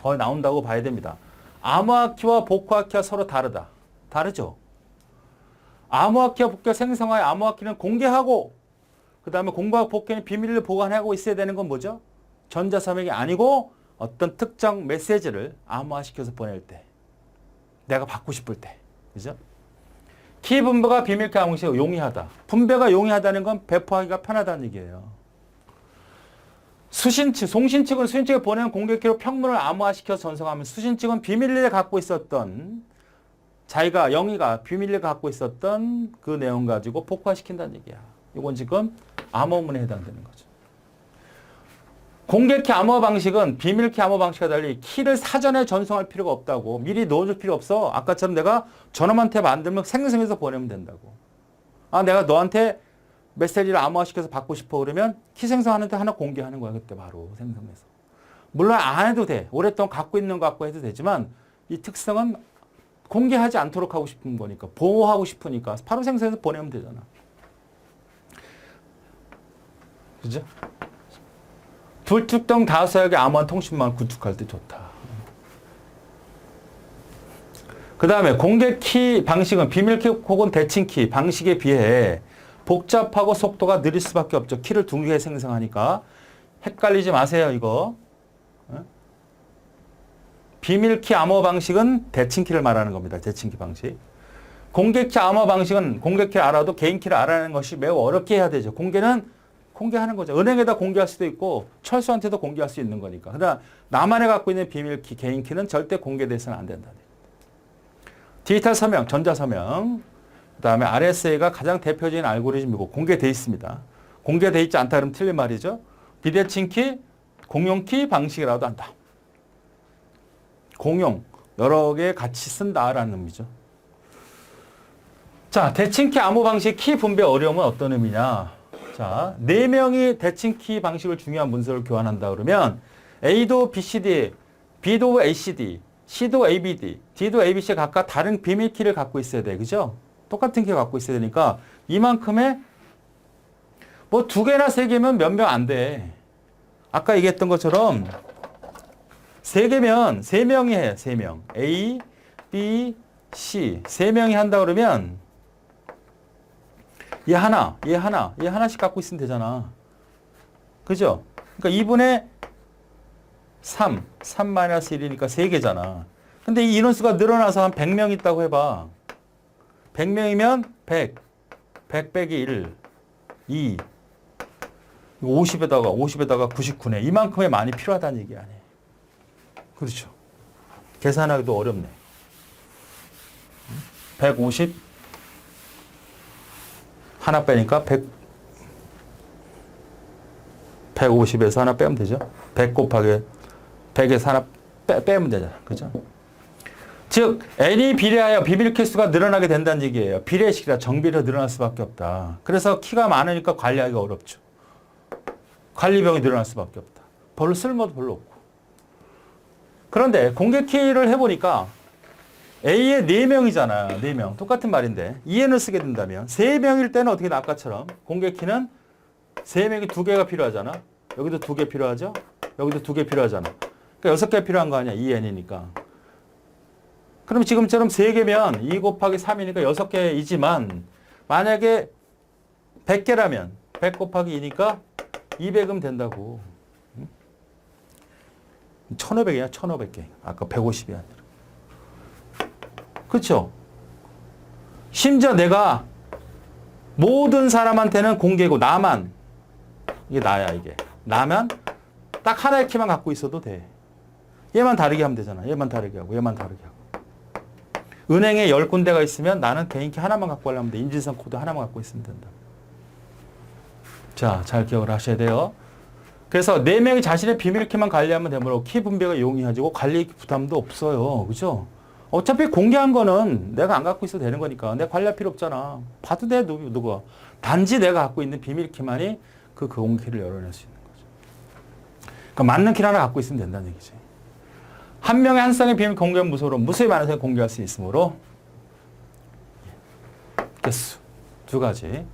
거의 나온다고 봐야 됩니다. 암호화 키와 복호화 키가 서로 다르다. 다르죠? 암호화 키와 복호가 생성하여 암호화 키는 공개하고 그 다음에 공부와 복귀는 비밀을 보관하고 있어야 되는 건 뭐죠? 전자서명이 아니고 어떤 특정 메시지를 암호화시켜서 보낼 때, 내가 받고 싶을 때, 그죠? 키 분배가 비밀 키 암호식이 용이하다. 분배가 용이하다는 건 배포하기가 편하다는 얘기예요. 수신측, 송신측은 수신측에 보내는 공개키로 평문을 암호화시켜서 전송하면 수신측은 비밀리에 갖고 있었던 자기가 영희가 비밀리에 갖고 있었던 그 내용 가지고 복화시킨다는 얘기야. 이건 지금 암호문에 해당되는 거죠. 공개키 암호 방식은 비밀키 암호 방식과 달리 키를 사전에 전송할 필요가 없다고. 미리 넣어줄 필요 없어. 아까처럼 내가 저놈한테 만들면 생성해서 보내면 된다고. 아, 내가 너한테 메시지를 암호화시켜서 받고 싶어 그러면 키 생성하는데 하나 공개하는 거야. 그때 바로 생성해서. 물론 안 해도 돼. 오랫동안 갖고 있는 거 갖고 해도 되지만 이 특성은 공개하지 않도록 하고 싶은 거니까, 보호하고 싶으니까 바로 생성해서 보내면 되잖아. 그죠? 불특정 다수역의 암호화 통신망을 구축할 때 좋다. 그 다음에 공개 키 방식은 비밀 키 혹은 대칭 키 방식에 비해 복잡하고 속도가 느릴 수밖에 없죠. 키를 두 개 생성하니까. 헷갈리지 마세요, 이거. 비밀 키 암호 방식은 대칭 키를 말하는 겁니다. 대칭 키 방식. 공개 키 암호 방식은 공개 키를 알아도 개인 키를 알아내는 것이 매우 어렵게 해야 되죠. 공개는 공개하는 거죠. 은행에다 공개할 수도 있고 철수한테도 공개할 수 있는 거니까. 그러나 나만이 갖고 있는 비밀 키, 개인 키는 절대 공개돼서는 안 된다. 디지털 서명, 전자 서명. 그다음에 RSA가 가장 대표적인 알고리즘이고 공개돼 있습니다. 공개돼 있지 않다 그러면 틀린 말이죠. 비대칭 키, 공용 키 방식이라도 한다. 공용, 여러 개 같이 쓴다라는 의미죠. 자, 대칭 키 암호 방식 키 분배 어려움은 어떤 의미냐? 자, 4명이 대칭 키 방식을 중요한 문서를 교환한다 그러면 A도 BCD, B도 ACD, C도 ABD, D도 ABC 각각 다른 비밀 키를 갖고 있어야 돼. 그죠? 똑같은 키 갖고 있어야 되니까 이만큼의 뭐 2개나 3개면 몇 명 안 돼. 아까 얘기했던 것처럼 3개면 3명이 해. 3명. A, B, C. 3명이 한다 그러면 얘 하나씩 갖고 있으면 되잖아. 그죠? 그러니까 2분의 3, 3-1이니까 3개잖아. 근데 이 인원수가 늘어나서 한 100명 있다고 해봐. 100명이면 100, 100 빼기 1, 2, 50에다가 99네. 이만큼의 많이 필요하다는 얘기 아니에요. 그렇죠. 계산하기도 어렵네. 150, 하나 빼니까 150에서 하나 빼면 되죠. 100 곱하기 100에서 하나 빼면 되잖아. 그죠? 즉, n이 비례하여 비밀 키수가 늘어나게 된다는 얘기예요. 비례식이라 정비례로 늘어날 수밖에 없다. 그래서 키가 많으니까 관리하기가 어렵죠. 관리병이 늘어날 수밖에 없다. 별로 쓸모도 별로 없고. 그런데 공개 키를 해보니까 A에 4명이잖아. 4명. 똑같은 말인데 2n을 쓰게 된다면 3명일 때는 어떻게 나 아까처럼 공개 키는 3명이 2개가 필요하잖아. 여기도 2개 필요하죠. 여기도 2개 필요하잖아. 그러니까 6개 필요한 거 아니야. 2n이니까. 그럼 지금처럼 3개면 2 곱하기 3이니까 6개이지만 만약에 100개라면 100 곱하기 2니까 200은 된다고. 1500이야. 1500개. 아까 150이 아니라. 그렇죠? 심지어 내가 모든 사람한테는 공개고 나만, 이게 나야 이게. 나만 딱 하나의 키만 갖고 있어도 돼. 얘만 다르게 하면 되잖아. 얘만 다르게 하고 얘만 다르게 하고. 은행에 10군데가 있으면 나는 개인키 하나만 갖고 하려면 돼. 인증선 코드 하나만 갖고 있으면 된다. 자, 잘 기억을 하셔야 돼요. 그래서 4명이 자신의 비밀키만 관리하면 되므로 키 분배가 용이해지고 관리 부담도 없어요. 그죠? 어차피 공개한 거는 내가 안 갖고 있어도 되는 거니까 내가 관리할 필요 없잖아. 봐도 돼, 누가. 단지 내가 갖고 있는 비밀키만이 그 공개키를 열어낼 수 있는 거죠. 그러니까 맞는 키를 하나 갖고 있으면 된다는 얘기지. 한 명의 한 쌍의 비밀 공개는 무소로 무수히 많은 쌍을 공개할 수 있으므로 개수 2가지.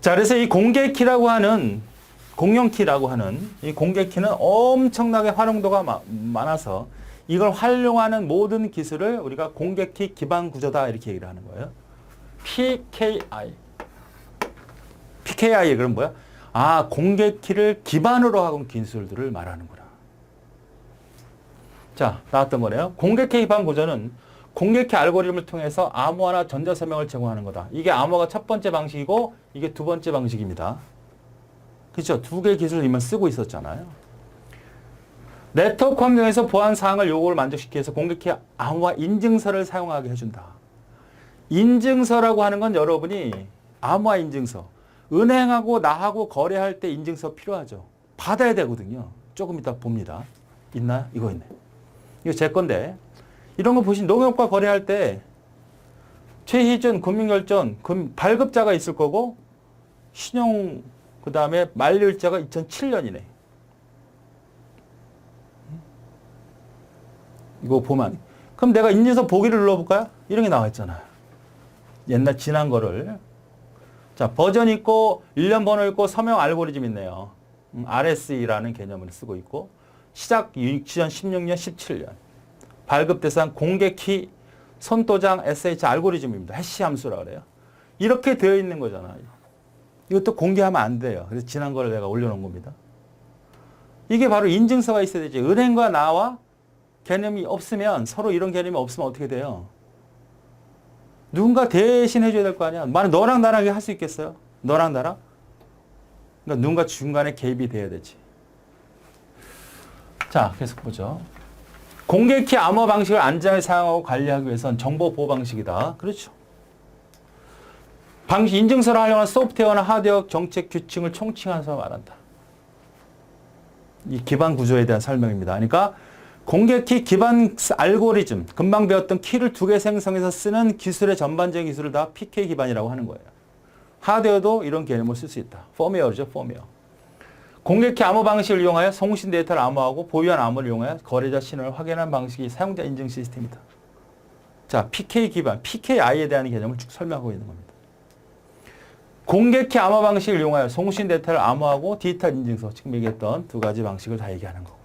자, 그래서 이 공개키라고 하는 공용키라고 하는 이 공개키는 엄청나게 활용도가 많아서 이걸 활용하는 모든 기술을 우리가 공개키 기반 구조다 이렇게 얘기를 하는 거예요. PKI. PKI의 그럼 뭐야? 아, 공개키를 기반으로 하는 기술들을 말하는구나. 자, 나왔던 거네요. 공개키 기반 구조는 공개키 알고리즘을 통해서 암호화나 전자서명을 제공하는 거다. 이게 암호화가 첫 번째 방식이고 이게 두 번째 방식입니다. 그렇죠? 2개의 기술을 이만 쓰고 있었잖아요. 네트워크 환경에서 보안 사항을 요구를 만족시키기 위해서 공개키 암호화 인증서를 사용하게 해준다. 인증서라고 하는 건 여러분이 암호화 인증서. 은행하고 나하고 거래할 때 인증서 필요하죠. 받아야 되거든요. 조금 이따 봅니다. 있나요? 이거 있네. 이거 제 건데. 이런 거 보시면 농협과 거래할 때 최희준, 금융결전, 발급자가 있을 거고 신용 그 다음에 만료일자가 2007년이네. 이거 보면 그럼 내가 인증서 보기를 눌러볼까요? 이런 게 나와 있잖아요. 옛날 지난 거를. 자, 버전 있고 1년 번호 있고 서명 알고리즘 있네요. RSE라는 개념을 쓰고 있고 시작 2016년, 17년. 발급 대상 공개키 손도장 SH 알고리즘입니다. 해시 함수라 그래요. 이렇게 되어 있는 거잖아요. 이것도 공개하면 안 돼요. 그래서 지난 거를 내가 올려놓은 겁니다. 이게 바로 인증서가 있어야 되지. 은행과 나와 개념이 없으면 서로 이런 개념이 없으면 어떻게 돼요? 누군가 대신 해줘야 될 거 아니야. 만약 너랑 나랑 할 수 있겠어요? 너랑 나랑? 그러니까 누군가 중간에 개입이 돼야 되지. 자, 계속 보죠. 공개키 암호 방식을 안전하게 사용하고 관리하기 위해서는 정보 보호 방식이다. 그렇죠. 방식 인증서를 활용한 소프트웨어나 하드웨어 정책 규칙을 총칭해서 말한다. 이 기반 구조에 대한 설명입니다. 그러니까 공개키 기반 알고리즘, 금방 배웠던 키를 2개 생성해서 쓰는 기술의 전반적인 기술을 다 PK 기반이라고 하는 거예요. 하드웨어도 이런 개념을 쓸 수 있다. 펌웨어죠, 펌웨어. 공개키 암호 방식을 이용하여 송신 데이터를 암호하고 보유한 암호를 이용하여 거래자 신원을 확인하는 방식이 사용자 인증 시스템이다. 자, PK 기반, PKI에 대한 개념을 쭉 설명하고 있는 겁니다. 공개키 암호 방식을 이용하여 송신 데이터를 암호하고 디지털 인증서, 지금 얘기했던 2가지 방식을 다 얘기하는 거고.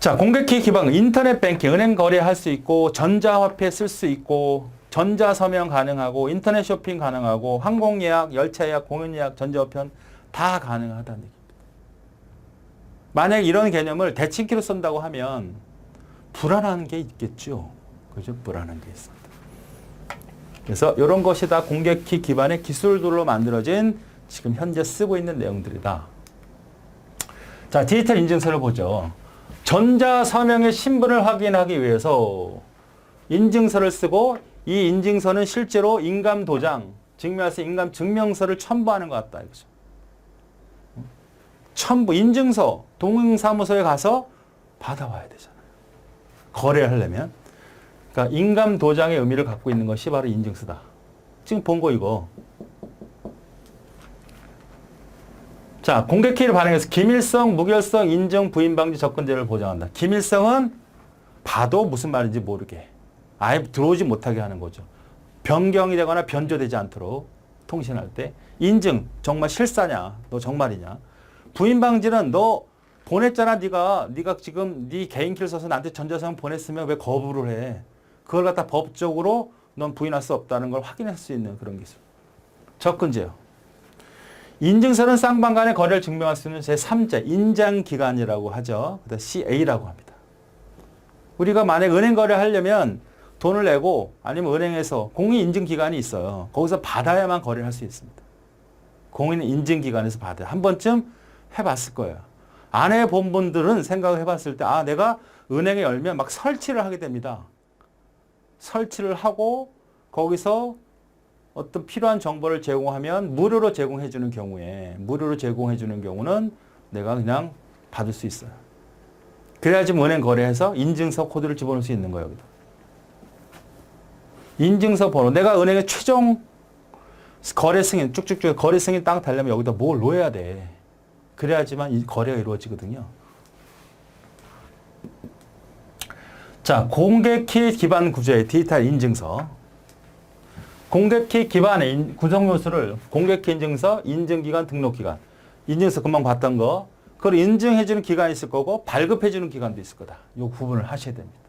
자, 공개키 기반, 인터넷 뱅킹, 은행 거래할 수 있고, 전자화폐 쓸 수 있고, 전자서명 가능하고, 인터넷 쇼핑 가능하고, 항공예약, 열차예약, 공연예약, 전자우편 다 가능하다는 얘기입니다. 만약 이런 개념을 대칭키로 쓴다고 하면 불안한 게 있겠죠. 그죠? 불안한 게 있습니다. 그래서 이런 것이 다 공개키 기반의 기술들로 만들어진 지금 현재 쓰고 있는 내용들이다. 자, 디지털 인증서를 보죠. 전자서명의 신분을 확인하기 위해서 인증서를 쓰고 이 인증서는 실제로 인감도장, 증명해서 인감증명서를 첨부하는 것 같다. 이거죠. 첨부, 인증서, 동행사무소에 가서 받아와야 되잖아요. 거래를 하려면. 그러니까 인감도장의 의미를 갖고 있는 것이 바로 인증서다. 지금 본 거 이거. 자, 공개키를 반영해서 기밀성, 무결성, 인증, 부인 방지, 접근제를 보장한다. 기밀성은 봐도 무슨 말인지 모르게 아예 들어오지 못하게 하는 거죠. 변경이 되거나 변조되지 않도록 통신할 때. 인증, 정말 실사냐, 너 정말이냐. 부인 방지는 너 보냈잖아, 네가 지금 네 개인키를 써서 나한테 전자서명 보냈으면 왜 거부를 해. 그걸 갖다 법적으로 넌 부인할 수 없다는 걸 확인할 수 있는 그런 기술. 접근제요. 인증서는 쌍방 간의 거래를 증명할 수 있는 제3자 인장기관이라고 하죠. 그다음 CA라고 합니다. 우리가 만약 은행 거래를 하려면 돈을 내고 아니면 은행에서 공인인증기관이 있어요. 거기서 받아야만 거래를 할 수 있습니다. 공인인증기관에서 받아요. 한 번쯤 해봤을 거예요. 안 해본 분들은 생각을 해봤을 때, 아, 내가 은행에 열면 막 설치를 하게 됩니다. 설치를 하고 거기서 어떤 필요한 정보를 제공하면 무료로 제공해 주는 경우는 내가 그냥 받을 수 있어요. 그래야지 은행 거래해서 인증서 코드를 집어넣을 수 있는 거예요. 여기다. 인증서 번호. 내가 은행의 최종 거래 승인, 쭉쭉쭉 거래 승인 딱 달려면 여기다 뭘 넣어야 돼. 그래야지만 이 거래가 이루어지거든요. 자, 공개키 기반 구조의 디지털 인증서. 공개키 기반의 구성 요소를 공개키 인증서, 인증기간, 등록기간. 인증서 금방 봤던 거. 그걸 인증해주는 기간이 있을 거고 발급해주는 기간도 있을 거다. 이 구분을 하셔야 됩니다.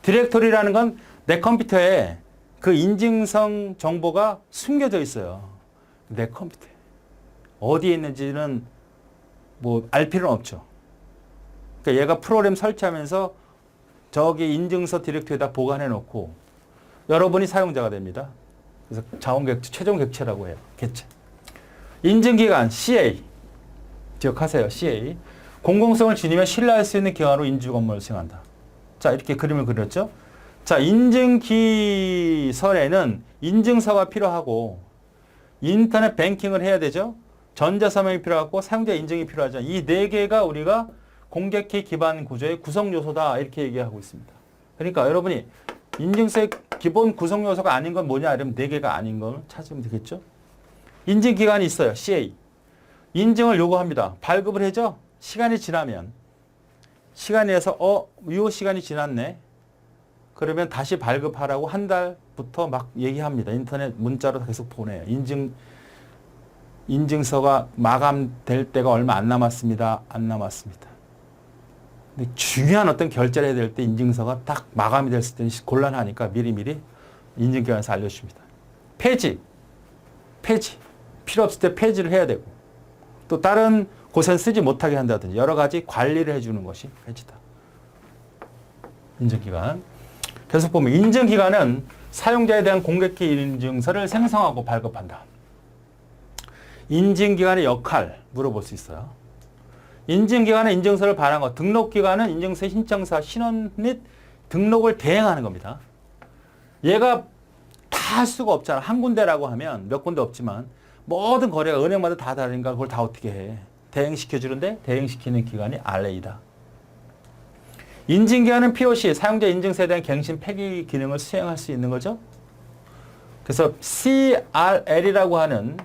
디렉토리라는 건 내 컴퓨터에 그 인증성 정보가 숨겨져 있어요. 내 컴퓨터에. 어디에 있는지는 뭐 알 필요는 없죠. 그러니까 얘가 프로그램 설치하면서 저기 인증서 디렉토리에다 보관해 놓고 여러분이 사용자가 됩니다. 그래서 자원객체, 최종 객체라고 해요. 객체. 인증기간 CA. 기억하세요. CA. 공공성을 지니며 신뢰할 수 있는 기관으로 인증 업무를 수행한다. 자, 이렇게 그림을 그렸죠. 자, 인증기선에는 인증서가 필요하고 인터넷 뱅킹을 해야 되죠. 전자서명이 필요하고 사용자 인증이 필요하죠. 이 네 개가 우리가 공개키 기반 구조의 구성 요소다 이렇게 얘기하고 있습니다. 그러니까 여러분이 인증서의 기본 구성 요소가 아닌 건 뭐냐 이러면 네 개가 아닌 걸 찾으면 되겠죠. 인증기간이 있어요. CA. 인증을 요구합니다. 발급을 해죠. 시간이 지나면 시간이 해서 이 시간이 지났네. 그러면 다시 발급하라고 한 달부터 막 얘기합니다. 인터넷 문자로 계속 보내요. 인증서가 마감될 때가 얼마 안 남았습니다. 안 남았습니다. 근데 중요한 어떤 결제를 해야 될 때 인증서가 딱 마감이 됐을 때는 곤란하니까 미리미리 인증기관에서 알려줍니다. 폐지. 필요 없을 때 폐지를 해야 되고 또 다른 곳엔 쓰지 못하게 한다든지 여러 가지 관리를 해주는 것이 폐지다. 인증기간. 계속 보면 인증기관은 사용자에 대한 공개키 인증서를 생성하고 발급한다. 인증기관의 역할 물어볼 수 있어요. 인증기관은 인증서를 발행한 것, 등록기관은 인증서 신청사 신원 및 등록을 대행하는 겁니다. 얘가 다 할 수가 없잖아. 한 군데라고 하면 몇 군데 없지만 모든 거래가 은행마다 다 다르니까 그걸 다 어떻게 해. 대행시켜주는데 대행시키는 기관이 RA다. 인증기관은 POC, 사용자 인증서에 대한 갱신 폐기 기능을 수행할 수 있는 거죠. 그래서 CRL이라고 하는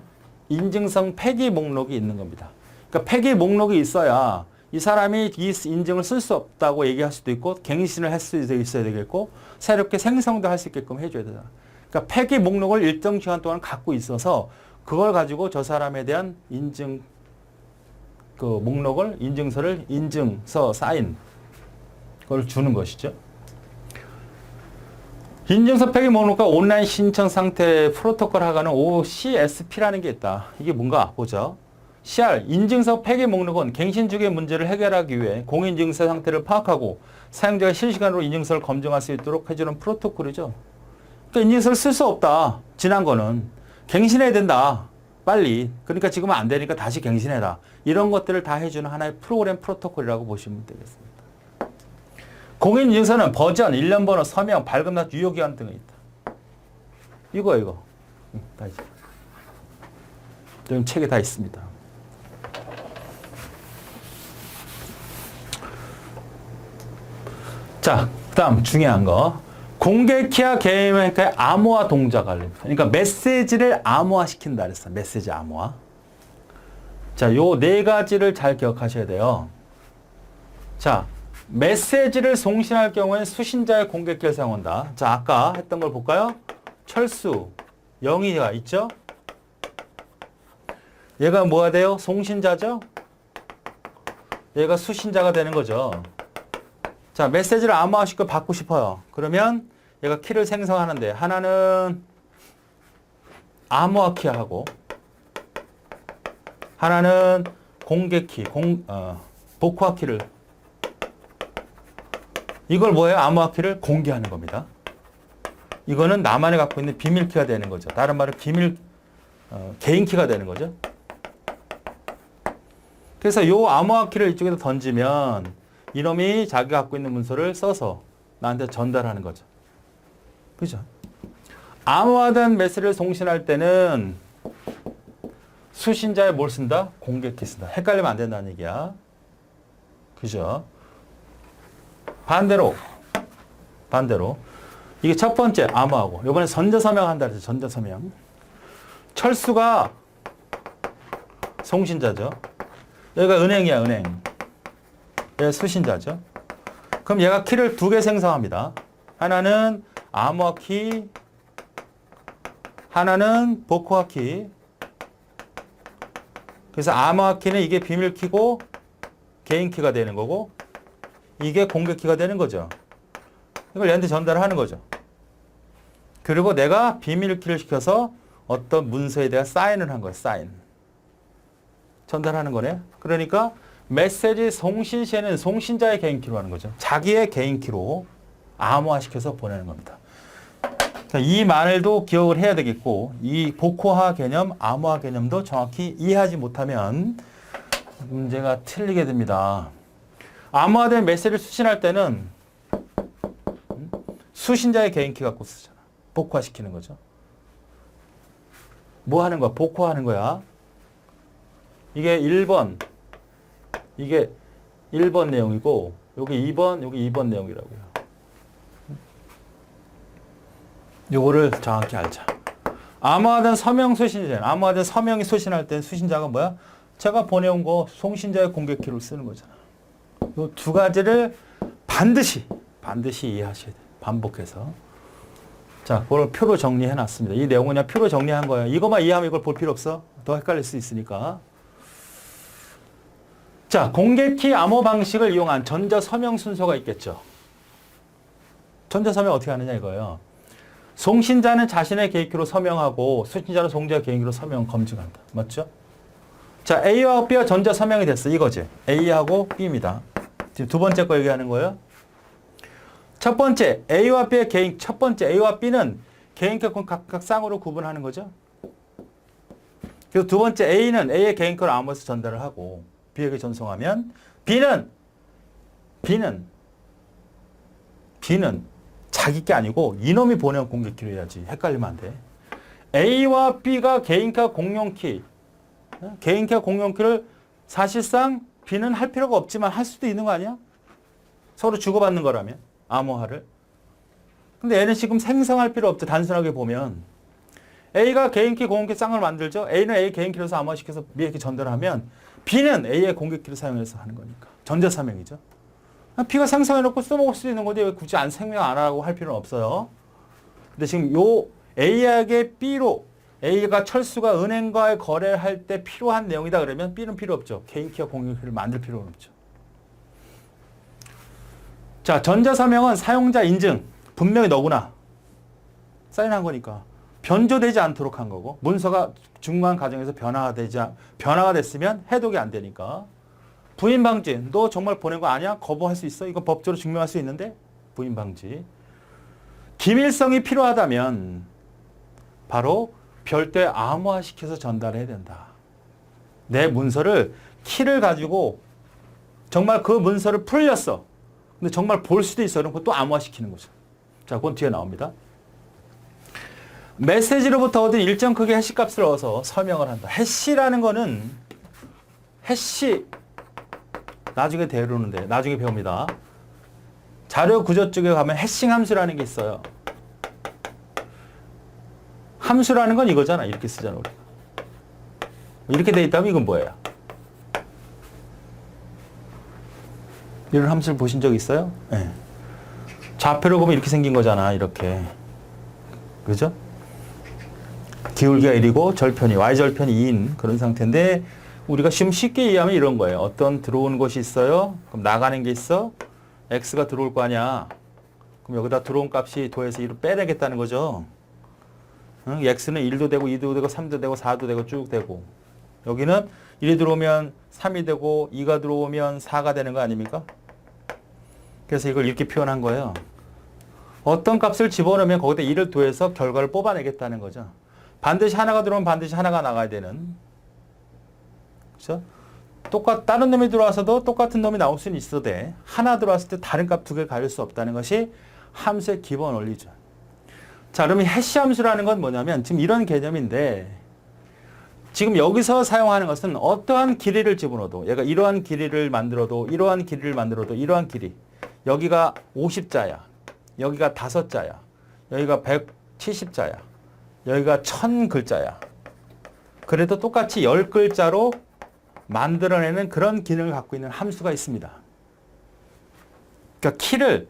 인증성 폐기 목록이 있는 겁니다. 그러니까 폐기 목록이 있어야 이 사람이 이 인증을 쓸 수 없다고 얘기할 수도 있고 갱신을 할 수 있어야 되겠고 새롭게 생성도 할 수 있게끔 해줘야 되잖아. 그러니까 폐기 목록을 일정 기간 동안 갖고 있어서 그걸 가지고 저 사람에 대한 인증 그 목록을 인증서를 인증서 사인 그걸 주는 것이죠. 인증서 폐기 목록과 온라인 신청 상태 프로토콜 하가는 OCSP라는 게 있다. 이게 뭔가 보죠. CR, 인증서 폐기 목록은 갱신 중의 문제를 해결하기 위해 공인인증서 상태를 파악하고 사용자가 실시간으로 인증서를 검증할 수 있도록 해주는 프로토콜이죠. 그러니까 인증서를 쓸 수 없다. 지난 거는. 갱신해야 된다. 빨리. 그러니까 지금은 안 되니까 다시 갱신해라. 이런 것들을 다 해주는 하나의 프로그램 프로토콜이라고 보시면 되겠습니다. 공인인증서는 버전, 일련번호, 서명, 발급날 유효기간 등이 있다. 이거. 다 있죠. 지금 책에 다 있습니다. 자, 그 다음 중요한 거. 공개키와 개인의 암호화 동작 관리입니다. 그러니까 메시지를 암호화시킨다 그랬어. 메시지 암호화. 자, 요 네 가지를 잘 기억하셔야 돼요. 자, 메시지를 송신할 경우에는 수신자의 공개키를 사용한다. 자, 아까 했던 걸 볼까요? 철수, 영희가 있죠? 얘가 뭐가 돼요? 송신자죠? 얘가 수신자가 되는 거죠. 자, 메시지를 암호화시켜 받고 싶어요. 그러면 얘가 키를 생성하는데 하나는 암호화 키하고 하나는 공개키, 복호화 키를 이걸 뭐예요? 암호화 키를 공개하는 겁니다. 이거는 나만이 갖고 있는 비밀키가 되는 거죠. 다른 말로 비밀 개인키가 되는 거죠. 그래서 요 암호화 키를 이쪽에다 던지면 이놈이 자기가 갖고 있는 문서를 써서 나한테 전달하는 거죠. 그죠? 암호화된 메시지를 송신할 때는 수신자에 뭘 쓴다? 공개키 쓴다. 헷갈리면 안 된다는 얘기야. 그죠? 반대로 이게 첫 번째 암호하고 이번에 전자서명 한다 그랬죠. 전자서명. 철수가 송신자죠. 여기가 은행이야. 은행. 얘가 수신자죠. 그럼 얘가 키를 두 개 생성합니다. 하나는 암호화 키, 하나는 복호화 키. 그래서 암호화 키는 이게 비밀 키고 개인 키가 되는 거고 이게 공개 키가 되는 거죠. 이걸 얘한테 전달하는 거죠. 그리고 내가 비밀 키를 시켜서 어떤 문서에 대한 사인을 한 거예요. 사인. 전달하는 거네. 그러니까 메시지 송신 시에는 송신자의 개인 키로 하는 거죠. 자기의 개인 키로 암호화시켜서 보내는 겁니다. 이 말도 기억을 해야 되겠고 이 복호화 개념, 암호화 개념도 정확히 이해하지 못하면 문제가 틀리게 됩니다. 암호화된 메시지를 수신할 때는 수신자의 개인키 갖고 쓰잖아. 복호화시키는 거죠. 뭐 하는 거야? 복호하는 거야. 이게 1번, 이게 1번 내용이고 여기 2번, 여기 2번 내용이라고요. 요거를 정확히 알자. 암호화된 서명 수신자는 암호화된 서명이 수신할 때 수신자가 뭐야? 제가 보내온 거 송신자의 공개키로 쓰는 거잖아. 요 두 가지를 반드시 이해하셔야 돼요. 반복해서. 자, 그걸 표로 정리해 놨습니다. 이 내용은 그냥 표로 정리한 거예요. 이것만 이해하면 이걸 볼 필요 없어. 더 헷갈릴 수 있으니까. 자, 공개키 암호 방식을 이용한 전자서명 순서가 있겠죠. 전자서명 어떻게 하느냐 이거예요. 송신자는 자신의 개인키로 서명하고 수신자는 송자의 개인키로 서명 검증한다. 맞죠? 자, A와 B가 전자서명이 됐어. 이거지. A하고 B입니다. 지금 두 번째 거 얘기하는 거예요. 첫 번째 A와 B의 개인, 첫 번째 A와 B는 개인키 각각 쌍으로 구분하는 거죠. 그리고 두 번째 A는 A의 개인키를 암호해서 전달을 하고 B에게 전송하면 B는 자기 게 아니고 이놈이 보내온 공개키로 해야지. 헷갈리면 안 돼. A와 B가 개인키와 공용키, 개인키와 공용키를 사실상 B는 할 필요가 없지만 할 수도 있는 거 아니야? 서로 주고받는 거라면 암호화를. 근데 얘는 지금 생성할 필요 없죠. 단순하게 보면 A가 개인키, 공용키 쌍을 만들죠. A는 A 개인키로서 암호화시켜서 B에게 전달하면 B는 A의 공개키를 사용해서 하는 거니까 전자서명이죠. B가 생성해놓고 써먹을 수도 있는 건데 왜 굳이 생명 안 하고 할 필요는 없어요. 근데 지금 요 A에게 B로 A가 철수가 은행과의 거래를 할 때 필요한 내용이다 그러면 B는 필요 없죠. 개인키와 공용키를 만들 필요는 없죠. 자, 전자서명은 사용자 인증. 분명히 너구나. 사인한 거니까. 변조되지 않도록 한 거고 문서가 중간 과정에서 변화가 됐으면 해독이 안 되니까. 부인 방지. 너 정말 보낸 거 아니야? 거부할 수 있어? 이거 법적으로 증명할 수 있는데? 부인 방지. 기밀성이 필요하다면 바로 별도의 암호화시켜서 전달해야 된다. 내 문서를 키를 가지고 정말 그 문서를 풀렸어. 근데 정말 볼 수도 있어. 그럼 그것도 암호화시키는 거죠. 자, 그건 뒤에 나옵니다. 메시지로부터 얻은 일정 크기의 해시값을 얻어서 서명을 한다. 해시라는 거는 해시 나중에 배우는데 나중에 배웁니다. 자료 구조 쪽에 가면 해싱 함수라는 게 있어요. 함수라는 건 이거잖아. 이렇게 쓰잖아 우리가. 이렇게 돼 있다면 이건 뭐예요? 이런 함수를 보신 적 있어요? 네. 좌표를 보면 이렇게 생긴 거잖아. 이렇게. 그죠? 기울기가 1이고 절편이 y절편이 2인 그런 상태인데 우리가 지금 쉽게 이해하면 이런 거예요. 어떤 들어오는 것이 있어요. 그럼 나가는 게 있어. x가 들어올 거 아니야. 그럼 여기다 들어온 값이 도에서 2로 빼내겠다는 거죠. 응? x는 1도 되고 2도 되고 3도 되고 4도 되고 쭉 되고 여기는 1이 들어오면 3이 되고 2가 들어오면 4가 되는 거 아닙니까? 그래서 이걸 이렇게 표현한 거예요. 어떤 값을 집어넣으면 거기다 2를 더해서 결과를 뽑아내겠다는 거죠. 반드시 하나가 들어오면 반드시 하나가 나가야 되는. 그렇죠? 다른 놈이 들어와서도 똑같은 놈이 나올 수는 있어도 돼. 하나 들어왔을 때 다른 값 두 개를 가질 수 없다는 것이 함수의 기본 원리죠. 자, 그러면 해시 함수라는 건 뭐냐면 지금 이런 개념인데 지금 여기서 사용하는 것은 어떠한 길이를 집어넣어도 얘가 이러한 길이를 만들어도 이러한 길이를 만들어도 이러한 길이 여기가 50자야. 여기가 5자야. 여기가 170자야. 여기가 1000글자야. 그래도 똑같이 10글자로 만들어내는 그런 기능을 갖고 있는 함수가 있습니다. 그러니까 키를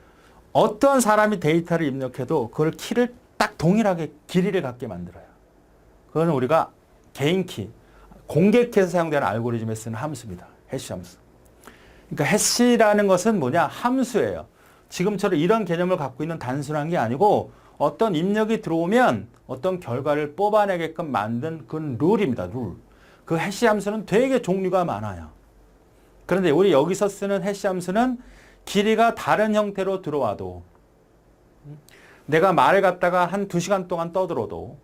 어떤 사람이 데이터를 입력해도 그걸 키를 딱 동일하게 길이를 갖게 만들어요. 그건 우리가 개인 키, 공개키에서 사용되는 알고리즘에 쓰는 함수입니다. 해시 함수. 그러니까 해시라는 것은 뭐냐? 함수예요. 지금처럼 이런 개념을 갖고 있는 단순한 게 아니고 어떤 입력이 들어오면 어떤 결과를 뽑아내게끔 만든 그런 룰입니다. 룰. 그 해시 함수는 되게 종류가 많아요. 그런데 우리 여기서 쓰는 해시 함수는 길이가 다른 형태로 들어와도 내가 말을 갖다가 한 2시간 동안 떠들어도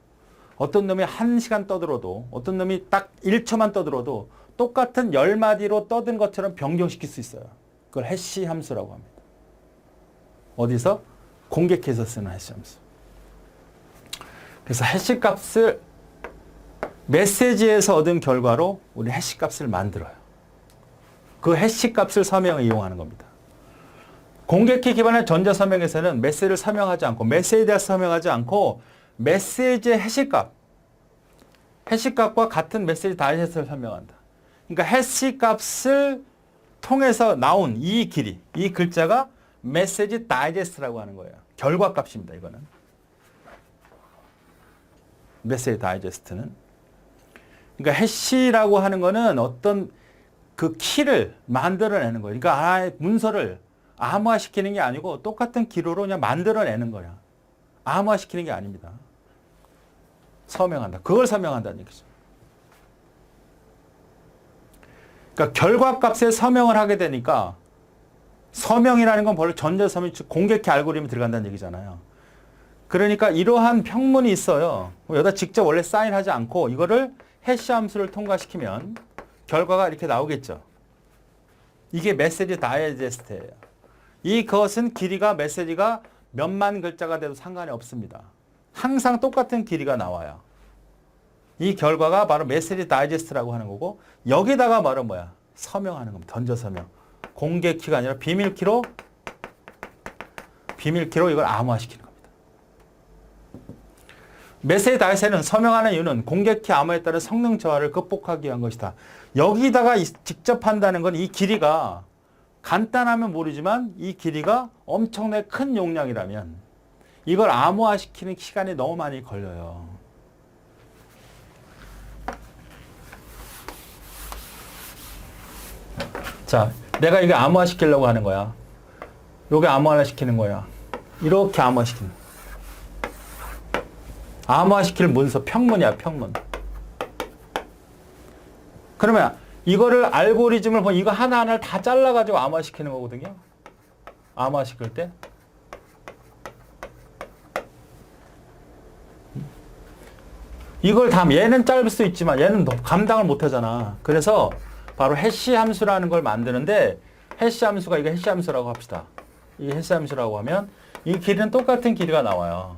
어떤 놈이 1시간 떠들어도 어떤 놈이 딱 1초만 떠들어도 똑같은 10마디로 떠든 것처럼 변경시킬 수 있어요. 그걸 해시 함수라고 합니다. 어디서? 공개키에서 쓰는 해시 함수. 그래서 해시 값을 메시지에서 얻은 결과로 우리 해시 값을 만들어요. 그 해시 값을 서명을 이용하는 겁니다. 공개키 기반의 전자 서명에서는 메시지를 서명하지 않고 메시지에 대해서 서명하지 않고 메시지의 해시값, 해시값과 같은 메시지 다이제스트를 설명한다. 그러니까 해시값을 통해서 나온 이 길이, 이 글자가 메시지 다이제스트라고 하는 거예요. 결과값입니다. 이거는. 메시지 다이제스트는. 그러니까 해시라고 하는 거는 어떤 그 키를 만들어내는 거예요. 그러니까 문서를 암호화시키는 게 아니고 똑같은 기호로 그냥 만들어내는 거야. 암호화시키는 게 아닙니다. 서명한다. 그걸 서명한다는 얘기죠. 그러니까 결과값에 서명을 하게 되니까 서명이라는 건 원래 전자서명, 즉 공개키 알고리즘이 들어간다는 얘기잖아요. 그러니까 이러한 평문이 있어요. 여기다 직접 원래 사인하지 않고 이거를 해시 함수를 통과시키면 결과가 이렇게 나오겠죠. 이게 메시지 다이제스트예요. 이것은 길이가 메시지가 몇만 글자가 돼도 상관이 없습니다. 항상 똑같은 길이가 나와요. 이 결과가 바로 메시지 다이제스트라고 하는 거고 여기다가 바로 뭐야? 서명하는 겁니다. 던져 서명. 공개키가 아니라 비밀키로 이걸 암호화시키는 겁니다. 메시지 다이제스트는 서명하는 이유는 공개키 암호에 따른 성능 저하를 극복하기 위한 것이다. 여기다가 직접 한다는 건 이 길이가 간단하면 모르지만 이 길이가 엄청나게 큰 용량이라면 이걸 암호화시키는 시간이 너무 많이 걸려요. 자, 내가 이게 암호화시키려고 하는 거야. 요게 암호화시키는 거야. 이렇게 암호화시키는 거야. 암호화시킬 문서 평문이야, 평문. 그러면 이거를 알고리즘을 보면 이거 하나하나를 다 잘라가지고 암호화시키는 거거든요. 암호화시킬 때. 이걸 다 얘는 짧을 수 있지만 얘는 감당을 못 하잖아. 그래서 바로 해시 함수라는 걸 만드는데 해시 함수가 이거 해시 함수라고 합시다. 이 해시 함수라고 하면 이 길이는 똑같은 길이가 나와요.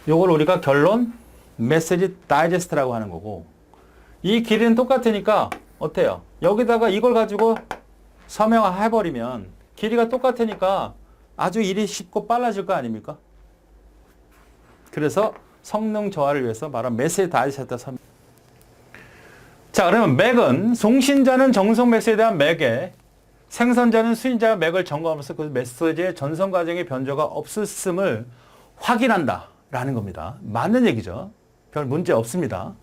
요걸 우리가 결론 메시지 다이제스트라고 하는 거고 이 길이는 똑같으니까 어때요? 여기다가 이걸 가지고 서명해버리면 길이가 똑같으니까 아주 일이 쉽고 빨라질 거 아닙니까? 그래서 성능 저하를 위해서 바로 메시지 다이제스트 서명. 자, 그러면 맥은 송신자는 정성 메시지에 대한 맥에 생선자는 수신자가 맥을 점검하면서 그 메시지의 전송 과정에 변조가 없었음을 확인한다 라는 겁니다. 맞는 얘기죠. 별 문제 없습니다.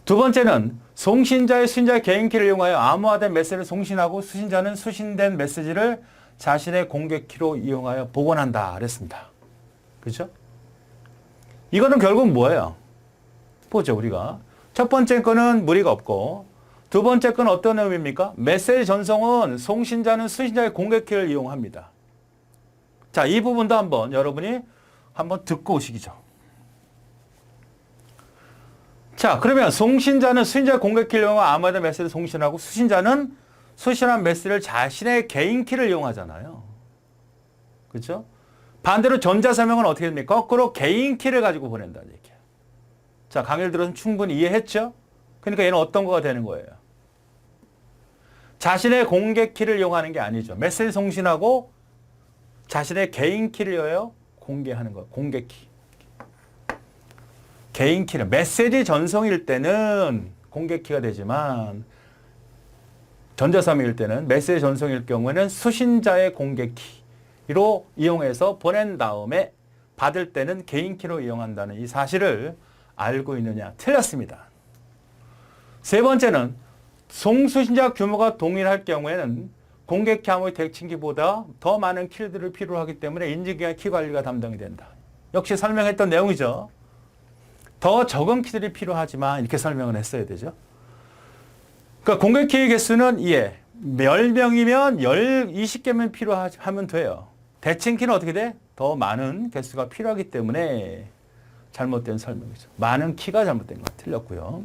두 번째는 송신자의 수신자의 개인키를 이용하여 암호화된 메시지를 송신하고 수신자는 수신된 메시지를 자신의 공개키로 이용하여 복원한다 그랬습니다. 그렇죠? 이거는 결국 뭐예요? 보죠, 우리가. 첫 번째 거는 무리가 없고 두 번째 건 어떤 의미입니까? 메시지 전송은 송신자는 수신자의 공개키를 이용합니다. 자, 이 부분도 한번 여러분이 한번 듣고 오시기죠. 자, 그러면 송신자는 수신자 공개키를 이용하고 아무데나 메시지를 송신하고 수신자는 수신한 메시지를 자신의 개인 키를 이용하잖아요. 그렇죠? 반대로 전자서명은 어떻게 됩니까? 거꾸로 개인 키를 가지고 보낸다는 얘기예요. 자, 강의를 들어서 충분히 이해했죠? 그러니까 얘는 어떤 거가 되는 거예요? 자신의 공개 키를 이용하는 게 아니죠. 메시지 송신하고 자신의 개인 키를 이용하여 공개하는 거예요. 공개 키. 개인 키는 메시지 전송일 때는 공개 키가 되지만 전자서명일 때는 메시지 전송일 경우에는 수신자의 공개 키로 이용해서 보낸 다음에 받을 때는 개인 키로 이용한다는 이 사실을 알고 있느냐? 틀렸습니다. 세 번째는 송수신자 규모가 동일할 경우에는 공개 키 아무리 대칭키보다 더 많은 키들을 필요로 하기 때문에 인증기관 키 관리가 담당이 된다. 역시 설명했던 내용이죠. 더 적은 키들이 필요하지만 이렇게 설명을 했어야 되죠. 그러니까 공개 키의 개수는 10명이면 20개면 필요하면 돼요. 대칭 키는 어떻게 돼? 더 많은 개수가 필요하기 때문에 잘못된 설명이죠. 많은 키가 잘못된 거 틀렸고요.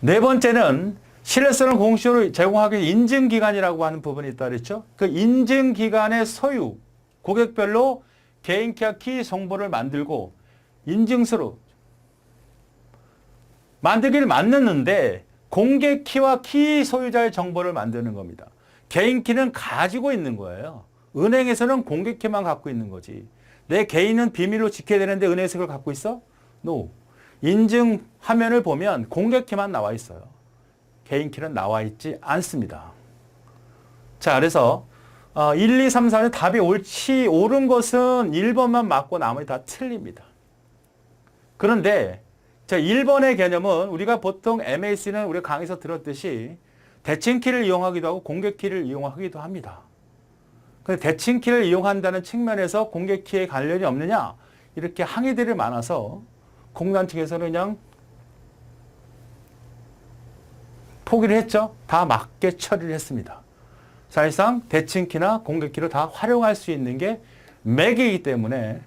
네 번째는 신뢰성을 공식으로 제공하기 위해 인증기관이라고 하는 부분이 있다 그랬죠. 그 인증기관의 소유, 고객별로 개인키와 키 정보를 만들고 인증서로 만들기를 만드는데 공개 키와 키 소유자의 정보를 만드는 겁니다. 개인 키는 가지고 있는 거예요. 은행에서는 공개 키만 갖고 있는 거지. 내 개인은 비밀로 지켜야 되는데 은행에서 그걸 갖고 있어? No. 인증 화면을 보면 공개 키만 나와 있어요. 개인 키는 나와 있지 않습니다. 자, 그래서 1, 2, 3, 4는 답이 옳은 것은 1번만 맞고 나머지 다 틀립니다. 그런데 1번의 개념은 우리가 보통 MAC는 우리가 강의에서 들었듯이 대칭 키를 이용하기도 하고 공개 키를 이용하기도 합니다. 근데 대칭 키를 이용한다는 측면에서 공개 키에 관련이 없느냐? 이렇게 항의들이 많아서 공단 측에서는 그냥 포기를 했죠. 다 맞게 처리를 했습니다. 사실상 대칭 키나 공개 키로 다 활용할 수 있는 게 맥이기 때문에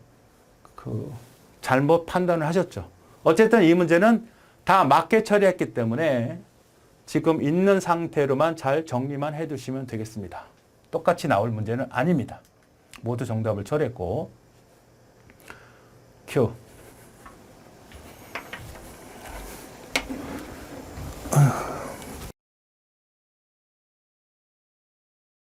잘못 판단을 하셨죠. 어쨌든 이 문제는 다 맞게 처리했기 때문에 지금 있는 상태로만 잘 정리만 해두시면 되겠습니다. 똑같이 나올 문제는 아닙니다. 모두 정답을 처리했고 큐.